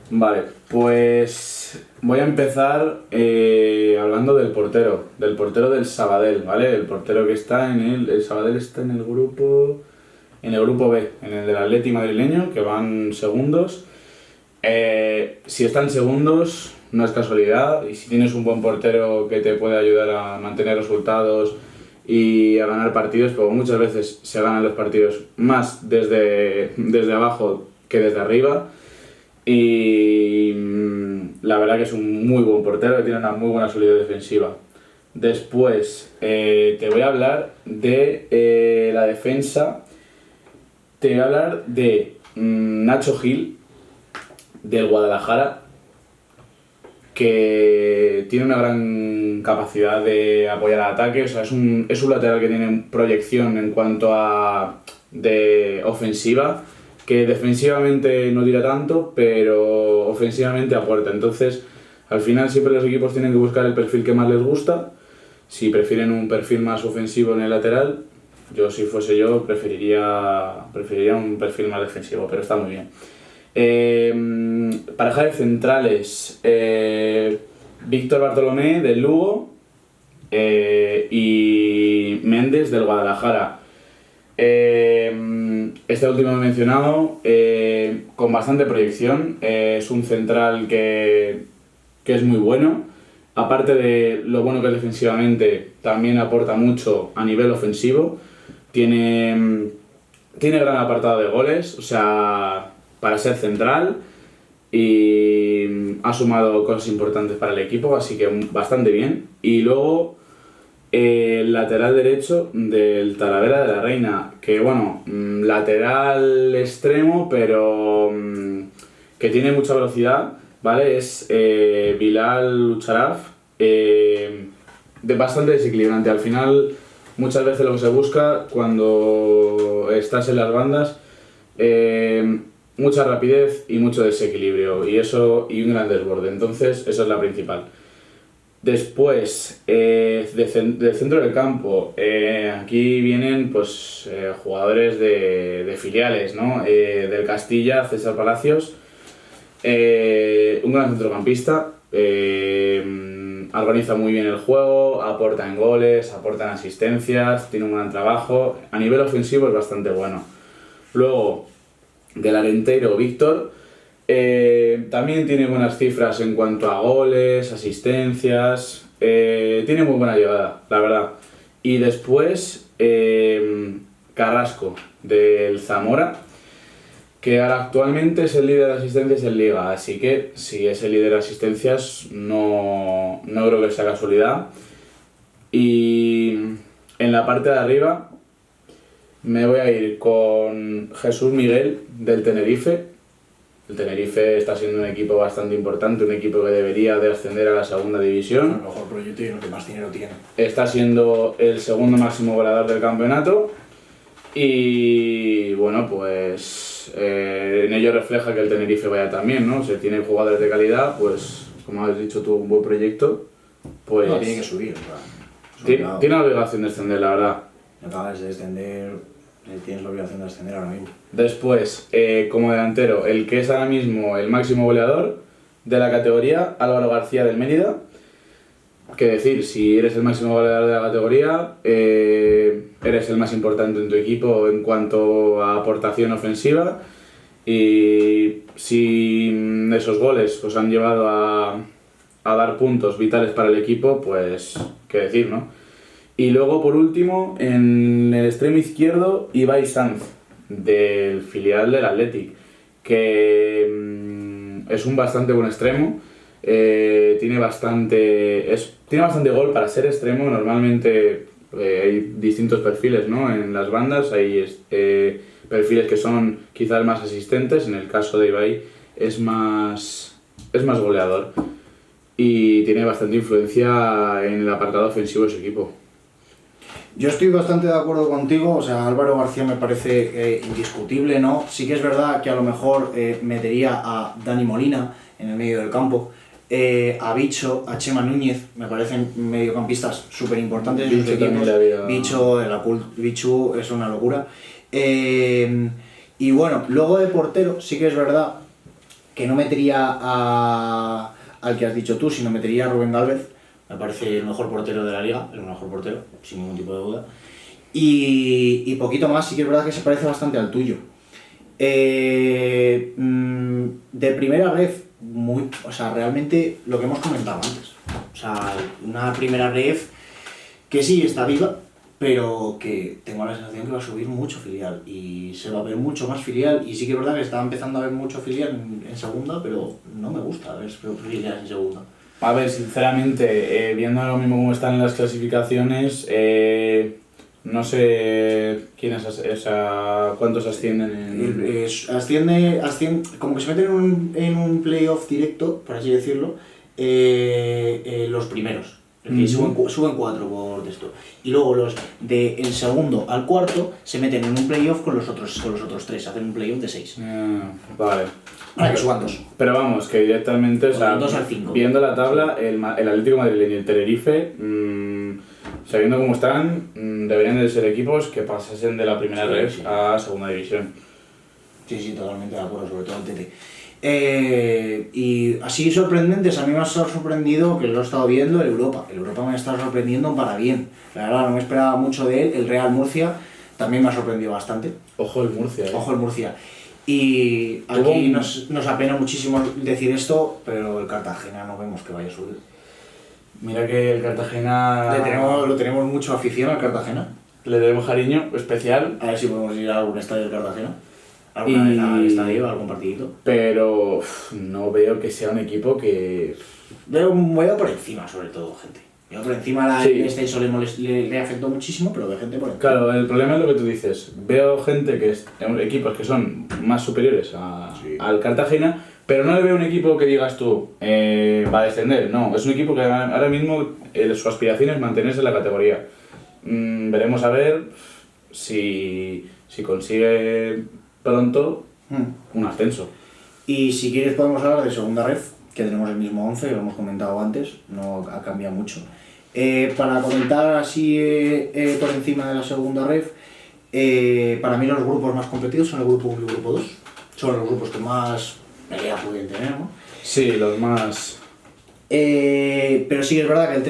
Vale, pues voy a empezar hablando del portero del Sabadell, ¿vale? El portero que está el Sabadell está en el grupo B, en el del Atleti madrileño, que van segundos. Si están segundos, no es casualidad, y si tienes un buen portero que te puede ayudar a mantener resultados y a ganar partidos, porque muchas veces se ganan los partidos más desde abajo que desde arriba. Y la verdad que es un muy buen portero, que tiene una muy buena solidez defensiva. Después te voy a hablar de la defensa. Te voy a hablar de Nacho Gil, del Guadalajara, que tiene una gran capacidad de apoyar al ataque. O sea, es un lateral que tiene proyección en cuanto a de ofensiva, que defensivamente no tira tanto, pero ofensivamente aporta. Entonces, al final siempre los equipos tienen que buscar el perfil que más les gusta. Si prefieren un perfil más ofensivo en el lateral, yo si fuese yo preferiría un perfil más defensivo, pero está muy bien. Pareja de centrales, Víctor Bartolomé del Lugo y Méndez del Guadalajara. Este último mencionado, con bastante proyección, es un central que es muy bueno. Aparte de lo bueno que es defensivamente, también aporta mucho a nivel ofensivo. Tiene gran apartado de goles, o sea, para ser central, y ha sumado cosas importantes para el equipo, así que bastante bien. Y luego el lateral derecho del Talavera de la Reina, que bueno, lateral extremo, pero que tiene mucha velocidad, ¿vale? Es Bilal Ucharaf, bastante desequilibrante. Al final, muchas veces lo que se busca cuando estás en las bandas, mucha rapidez y mucho desequilibrio, y un gran desborde. Entonces, esa es la principal. Después, del centro del campo, aquí vienen pues jugadores de filiales, ¿no? Del Castilla, César Palacios, un gran centrocampista, organiza muy bien el juego, aporta en goles, aporta en asistencias, tiene un gran trabajo, a nivel ofensivo es bastante bueno. Luego, del Arenteiro, Víctor, también tiene buenas cifras en cuanto a goles, asistencias, tiene muy buena llegada, la verdad. Y después, Carrasco, del Zamora, que ahora actualmente es el líder de asistencias en Liga, así que si es el líder de asistencias no creo que sea casualidad. Y en la parte de arriba me voy a ir con Jesús Miguel del Tenerife. El Tenerife está siendo un equipo bastante importante, un equipo que debería de ascender a la segunda división. El mejor proyecto y el que más dinero tiene. Está siendo el segundo máximo goleador del campeonato y bueno, pues en ello refleja que el Tenerife vaya también, ¿no? Si tiene jugadores de calidad, pues como has dicho tú, un buen proyecto, pues... No, tiene que subir, tiene la obligación de ascender, la verdad. Acabas de descender, tienes la obligación de ascender ahora mismo. Después, como delantero, el que es ahora mismo el máximo goleador de la categoría, Álvaro García del Mérida. Que decir, si eres el máximo goleador de la categoría, eres el más importante en tu equipo en cuanto a aportación ofensiva, y si esos os han llevado a dar puntos vitales para el equipo, pues qué decir, ¿no? Y luego, por último, en el extremo izquierdo, Ibai Sanz, del filial del Athletic, que es un bastante buen extremo. Tiene bastante gol para ser extremo. Normalmente hay distintos perfiles, ¿no? En las bandas hay perfiles que son quizás más asistentes. En el caso de Ibai es más goleador y tiene bastante influencia en el apartado ofensivo de su equipo. Yo estoy bastante de acuerdo contigo, o sea, Álvaro García me parece indiscutible, ¿no? Sí que es verdad que a lo mejor metería a Dani Molina en el medio del campo, a Bicho, a Chema Núñez, me parecen mediocampistas súper importantes en sus equipos. Bicho es una locura. Y bueno, luego de portero, sí que es verdad que no metería al que has dicho tú, sino metería a Rubén Gálvez. Me parece el mejor portero de la liga, el mejor portero, sin ningún tipo de duda. Y poquito más, sí que es verdad que se parece bastante al tuyo. De primera vez, o sea, realmente lo que hemos comentado antes. O sea, una primera ref que sí está viva, pero que tengo la sensación que va a subir mucho filial y se va a ver mucho más filial. Y sí que es verdad que está empezando a ver mucho filial en segunda, pero no me gusta ver filial en segunda. A ver, sinceramente, viendo ahora mismo cómo están las clasificaciones, no sé cuántos ascienden en... Asciende, como que se meten en un playoff directo, por así decirlo, los primeros. Suben 4 por esto. Y luego los del segundo al cuarto se meten en un playoff con los otros 3, hacen un playoff de 6. Vale. Para que suban 2. Pero vamos, que directamente, o sea, 2 al 5. Viendo la tabla, el Atlético Madrileño y el Tenerife, sabiendo cómo están, deberían de ser equipos que pasasen de la primera ref a segunda división. Sí, totalmente de acuerdo, sobre todo el Tete. Y así sorprendentes, a mí me ha sorprendido, que lo he estado viendo, el Europa. El Europa me está sorprendiendo para bien. La verdad, no me esperaba mucho de él. El Real Murcia también me ha sorprendido bastante. Ojo el Murcia, Ojo el Murcia. Y aquí nos apena muchísimo decir esto, pero el Cartagena no vemos que vaya a subir. Mira que el Cartagena... Lo tenemos mucho afición al Cartagena. Le tenemos cariño especial. A ver si podemos ir a algún estadio del Cartagena. ¿Alguna vez al estadio, algún partidito? Pero no veo que sea un equipo que... Veo por encima, sobre todo, gente. Veo por encima el descenso le afectó muchísimo, pero veo gente por encima. Claro, el problema es lo que tú dices. Veo gente equipos que son más superiores al Cartagena, pero no le veo un equipo que digas tú, va a descender. No, es un equipo que ahora mismo su aspiración es mantenerse en la categoría. Veremos a ver si consigue pronto un ascenso. Y si quieres podemos hablar de segunda ref, que tenemos el mismo 11, que lo hemos comentado antes, no ha cambiado mucho. Para comentar así por encima de la segunda ref, para mí los grupos más competidos son el grupo 1 y el grupo 2. Son los grupos que más pelea pueden tener, ¿no? Sí, los más... pero sí que es verdad que el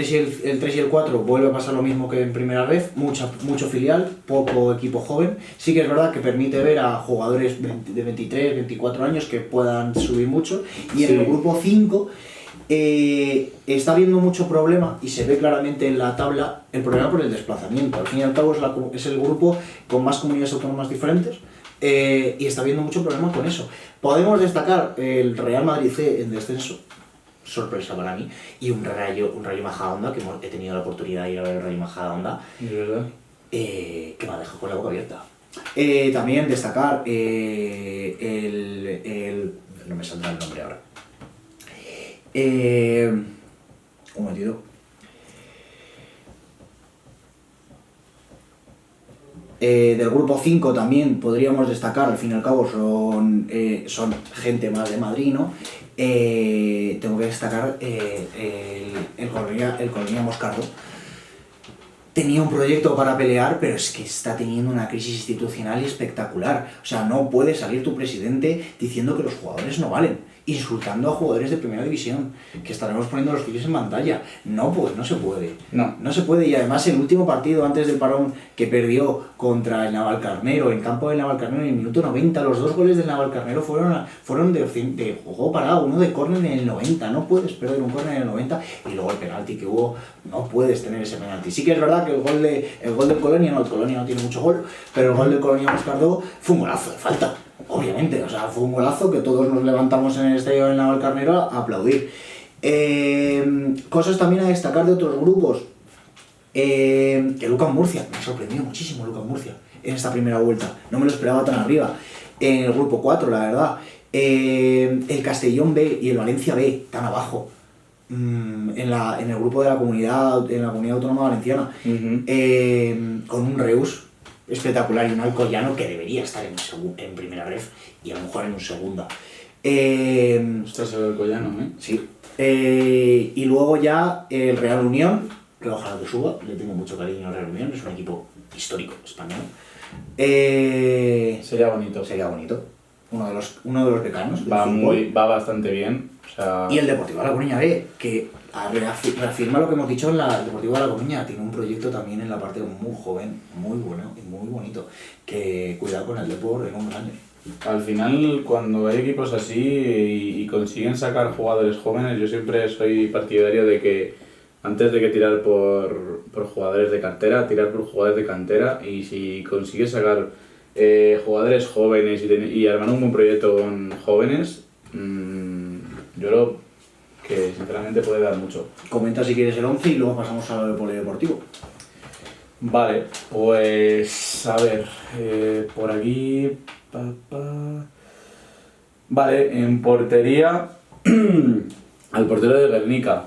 3 y el 4 vuelve a pasar lo mismo que en primera vez, mucho filial, poco equipo joven. Sí que es verdad que permite ver a jugadores de 23, 24 años que puedan subir mucho. Y en el grupo 5 está habiendo mucho problema, y se ve claramente en la tabla, el problema por el desplazamiento. Al fin y al cabo es el grupo con más comunidades autónomas diferentes. Y está habiendo mucho problema con eso. Podemos destacar el Real Madrid C en descenso, sorpresa para mí, y un Rayo Majadahonda, que he tenido la oportunidad de ir a ver el Rayo Majadahonda, ¿de verdad? Que me ha dejado con la boca abierta. También destacar no me saldrá el nombre ahora. Un momentito. Del grupo 5 también podríamos destacar, al fin y al cabo son gente más de Madrid, ¿no? Tengo que destacar el Colonia Moscardo. Tenía un proyecto para pelear, pero es que está teniendo una crisis institucional espectacular. O sea, no puede salir tu presidente diciendo que los jugadores no valen, insultando a jugadores de primera división, que estaremos poniendo los vídeos en pantalla. No se puede. No se puede. Y además el último partido antes del parón que perdió contra el Navalcarnero, en campo del Navalcarnero, en el minuto 90, los 2 goles del Navalcarnero fueron de juego parado, uno de córner en el 90. No puedes perder un córner en el 90, y luego el penalti que hubo, no puedes tener ese penalti. Sí que es verdad que el gol del Colonia, el Colonia no tiene mucho gol, pero el gol del Colonia Moscardo fue un golazo de falta. Obviamente, o sea, fue un golazo que todos nos levantamos en el estadio del Navalcarnero a aplaudir. Cosas también a destacar de otros grupos. Que Lucas Murcia, me ha sorprendido muchísimo Lucas Murcia en esta primera vuelta. No me lo esperaba tan arriba. En el grupo 4, la verdad. El Castellón B y el Valencia B, tan abajo. En el grupo de la comunidad autónoma valenciana. Con un Reus espectacular y un Alcoyano que debería estar en primera ref y a lo mejor en un segunda. Ostras, el Alcoyano, ¿eh? Sí. Y luego ya el Real Unión, que ojalá que suba, le tengo mucho cariño al Real Unión, es un equipo histórico español. Sería bonito. Sería bonito. uno de los decanos del Va, fútbol. va bastante bien. O sea, Y el Deportivo de La Coruña B, que reafirma lo que hemos dicho el Deportivo de La Coruña, tiene un proyecto también en la parte muy joven, muy bueno y muy bonito, que cuidado con el Depor en un grande. al final, cuando hay equipos así y consiguen sacar jugadores jóvenes, yo siempre soy partidario de que antes de que tirar por jugadores de cantera, tirar por jugadores de cantera, y si consigues sacar jugadores jóvenes y armar un buen proyecto con jóvenes, yo creo que sinceramente puede dar mucho. Comenta si quieres el 11 y luego pasamos a lo de polideportivo. Vale, pues a ver, por aquí... Vale, en portería, al portero de Guernica,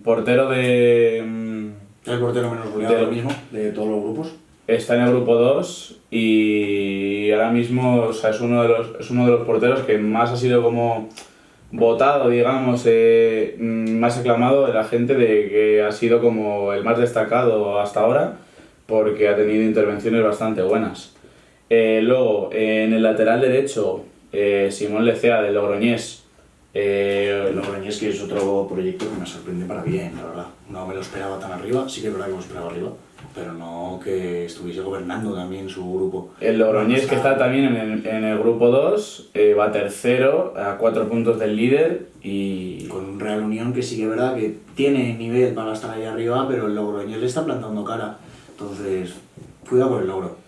portero de... El portero menos goleado ahora mismo, de todos los grupos. Está en el grupo 2 y ahora mismo, o sea, es uno de los porteros que más ha sido como votado, digamos, más aclamado de la gente, de que ha sido como el más destacado hasta ahora, porque ha tenido intervenciones bastante buenas. Luego, en el lateral derecho, Simón Lecea de Logroñés. Logroñés, que es otro proyecto que me sorprende para bien, la verdad. No me lo esperaba tan arriba, sí que es verdad que me lo esperaba arriba, pero no que estuviese gobernando también su grupo. El Logroñés, que está también en el grupo 2, va tercero, a 4 puntos del líder y... Con un Real Unión que sí que es verdad que tiene nivel para estar ahí arriba, pero el Logroñés le está plantando cara. Entonces, cuidado con el Logro.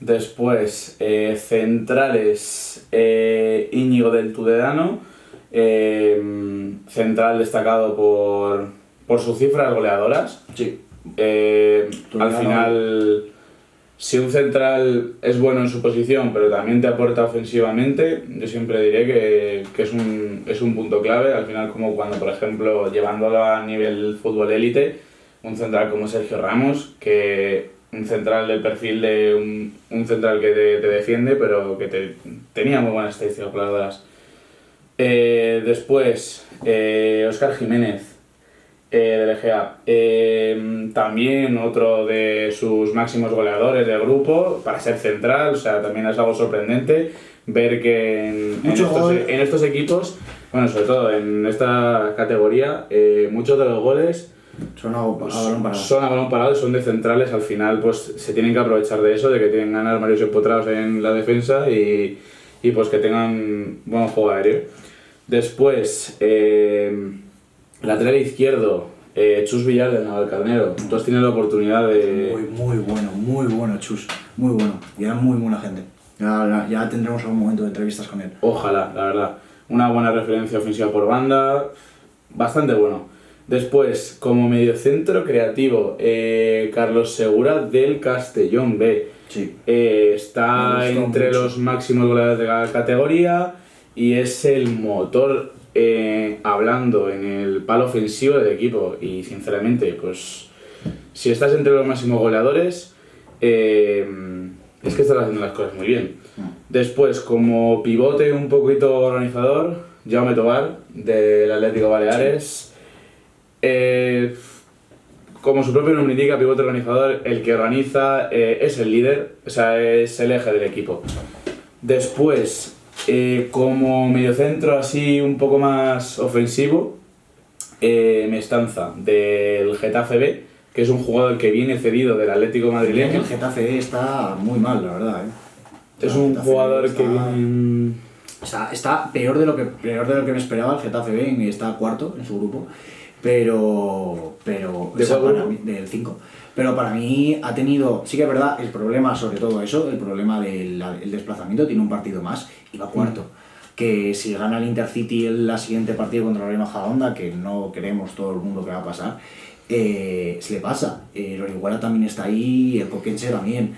Después, centrales, Íñigo del Tudelano, central destacado por sus cifras goleadoras. Sí. Al final, si un central es bueno en su posición, pero también te aporta ofensivamente, yo siempre diré que es un punto clave. Al final, como cuando, por ejemplo, llevándolo a nivel fútbol élite, un central como Sergio Ramos, que un central del perfil de un central que te defiende, pero que tenía muy buenas estadísticas goleadoras. Después, Óscar Jiménez, del EGA, también otro de sus máximos goleadores del grupo, para ser central, o sea, también es algo sorprendente ver que en estos equipos, bueno, sobre todo en esta categoría, muchos de los goles son a balón parado. Son a balón parado y son de centrales. Al final pues se tienen que aprovechar de eso, de que tengan armarios empotrados en la defensa y pues que tengan buen juego aéreo. Después, lateral izquierdo, Chus Villar del Navalcarnero. Entonces tienen la oportunidad de... Muy bueno Chus, muy bueno. Y era muy buena gente. Ya tendremos algún momento de entrevistas con él. Ojalá, la verdad. Una buena referencia ofensiva por banda, bastante bueno. Después, como mediocentro creativo, Carlos Segura del Castellón B. Sí. Está entre mucho. los máximos goleadores de la categoría y es el motor hablando en el palo ofensivo del equipo. Y sinceramente, pues si estás entre los máximos goleadores, es que estás haciendo las cosas muy bien. Después, como pivote un poquito organizador, Jaume Tobar del Atlético Baleares. Como su propio nombre indica, pivote organizador, el que organiza, es el líder, o sea, es el eje del equipo. Después, como mediocentro así un poco más ofensivo, Mestanza del Getafe B, que es un jugador que viene cedido del Atlético madrileño. El Getafe está muy mal, la verdad. Es un jugador que viene... Está peor de lo que me esperaba el Getafe B, y está cuarto en su grupo. Pero ¿De cuál grupo? del 5. Pero para mí ha tenido, sí que es verdad, el problema sobre todo eso, el problema del desplazamiento, tiene un partido más y va cuarto. Que si gana el Intercity en la siguiente partido contra el Real Majadahonda, que no queremos todo el mundo que va a pasar, se le pasa. El Orihuela también está ahí, el Coquenche también.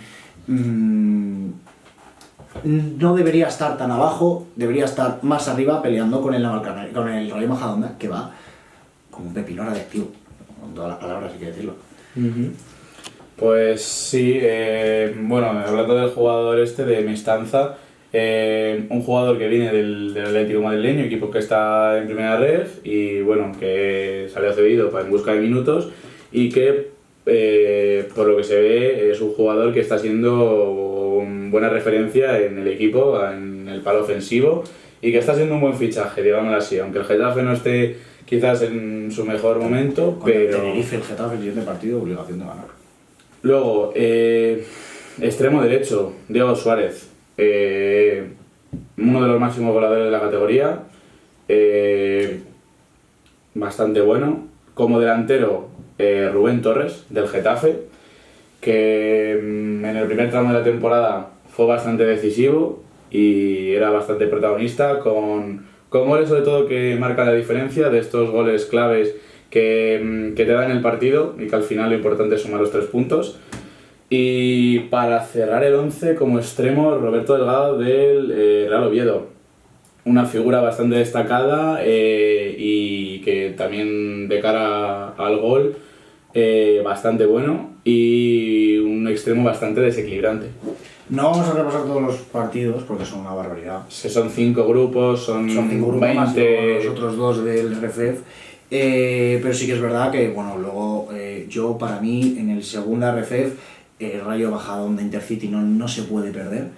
No debería estar tan abajo, debería estar más arriba peleando con el Real Majadahonda, que va como un pepino radiactivo, con todas las palabras hay que decirlo. Pues sí, bueno, hablando del jugador de Mestanza, un jugador que viene del Atlético madrileño, equipo que está en primera ref y bueno, que salió cedido en busca de minutos y que por lo que se ve es un jugador que está siendo buena referencia en el equipo, en el palo ofensivo, y que está siendo un buen fichaje, digámoslo así, aunque el Getafe no esté quizás en su mejor momento, Con el pero... Tenerife, el Getafe, el siguiente partido, obligación de ganar. Luego, extremo derecho, Diego Suárez, uno de los máximos goleadores de la categoría, bastante bueno. Como delantero, Rubén Torres, del Getafe, que en el primer tramo de la temporada fue bastante decisivo y era bastante protagonista, con goles sobre todo que marcan la diferencia de estos goles claves que te dan el partido y que al final lo importante es sumar los 3 puntos. Y para cerrar el 11 como extremo, Roberto Delgado del Real Oviedo. Una figura bastante destacada y que también de cara al gol bastante bueno y un extremo bastante desequilibrante. No vamos a repasar todos los partidos porque son una barbaridad. Son 5 grupos, son 5 grupos 20... más los otros 2 del RFF. Pero sí que es verdad que, bueno, luego yo, para mí, en el segundo RFF, Rayo Majadahonda Intercity no se puede perder.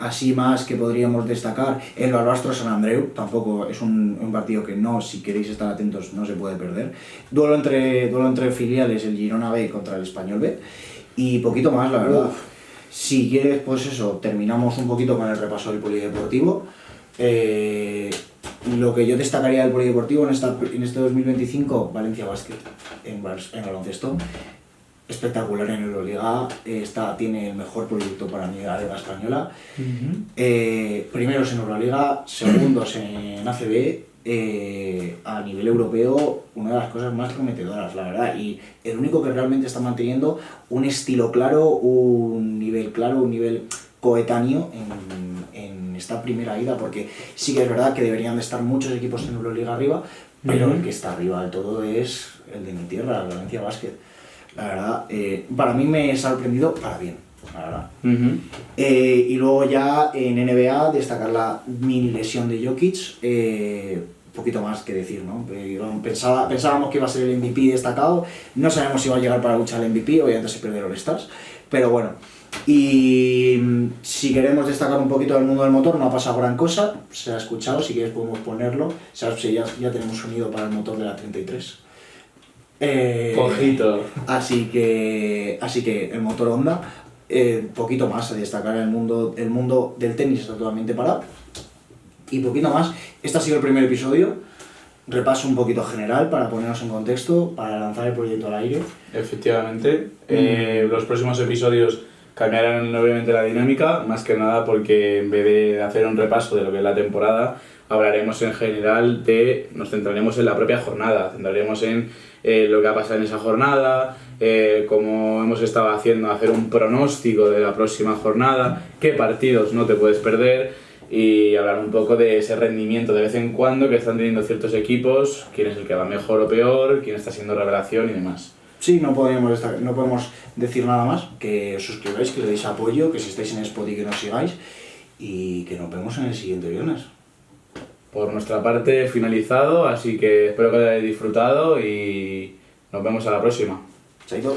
Así más que podríamos destacar el Barbastro San Andreu, tampoco es un partido que no, si queréis estar atentos, no se puede perder. Duelo entre filiales, el Girona B contra el Español B, y poquito más, la verdad. Si quieres, pues eso, terminamos un poquito con el repaso del polideportivo. Lo que yo destacaría del polideportivo en este 2025, Valencia Basket en baloncesto. Espectacular en Euroliga, tiene el mejor proyecto para mí de la Liga Española. Primeros en Euroliga, segundos en ACB, a nivel europeo, una de las cosas más prometedoras, la verdad, y el único que realmente está manteniendo un estilo claro, un nivel coetáneo en esta primera ida, porque sí que es verdad que deberían de estar muchos equipos en Euroliga arriba, pero el que está arriba de todo es el de mi tierra, el Valencia Basket. La verdad, para mí me ha sorprendido para bien, la verdad. Y luego ya en NBA destacar la mini lesión de Jokic, poquito más que decir, ¿no? Pensábamos que iba a ser el MVP destacado, no sabemos si va a llegar para luchar el MVP, obviamente se pierde el All-Stars, pero bueno. Y si queremos destacar un poquito del mundo del motor, no ha pasado gran cosa, se ha escuchado, si quieres podemos ponerlo, ya tenemos sonido para el motor de la 33. Ojito. Así que el motor Honda, poquito más a destacar. El mundo del tenis está totalmente parado y poquito más. Este ha sido el primer episodio, repaso un poquito general para ponernos en contexto, para lanzar el proyecto al aire. Efectivamente, los próximos episodios cambiarán obviamente la dinámica, más que nada porque en vez de hacer un repaso de lo que es la temporada, hablaremos en general nos centraremos en la propia jornada, centraremos en lo que ha pasado en esa jornada, como hemos estado haciendo, hacer un pronóstico de la próxima jornada, qué partidos no te puedes perder y hablar un poco de ese rendimiento de vez en cuando que están teniendo ciertos equipos, quién es el que va mejor o peor, quién está siendo revelación y demás. Sí, no podemos decir nada más, que os suscribáis, que le deis apoyo, que si estáis en Spotify que nos sigáis y que nos vemos en el siguiente viernes. Por nuestra parte, finalizado, así que espero que hayáis disfrutado y nos vemos a la próxima. Chaito.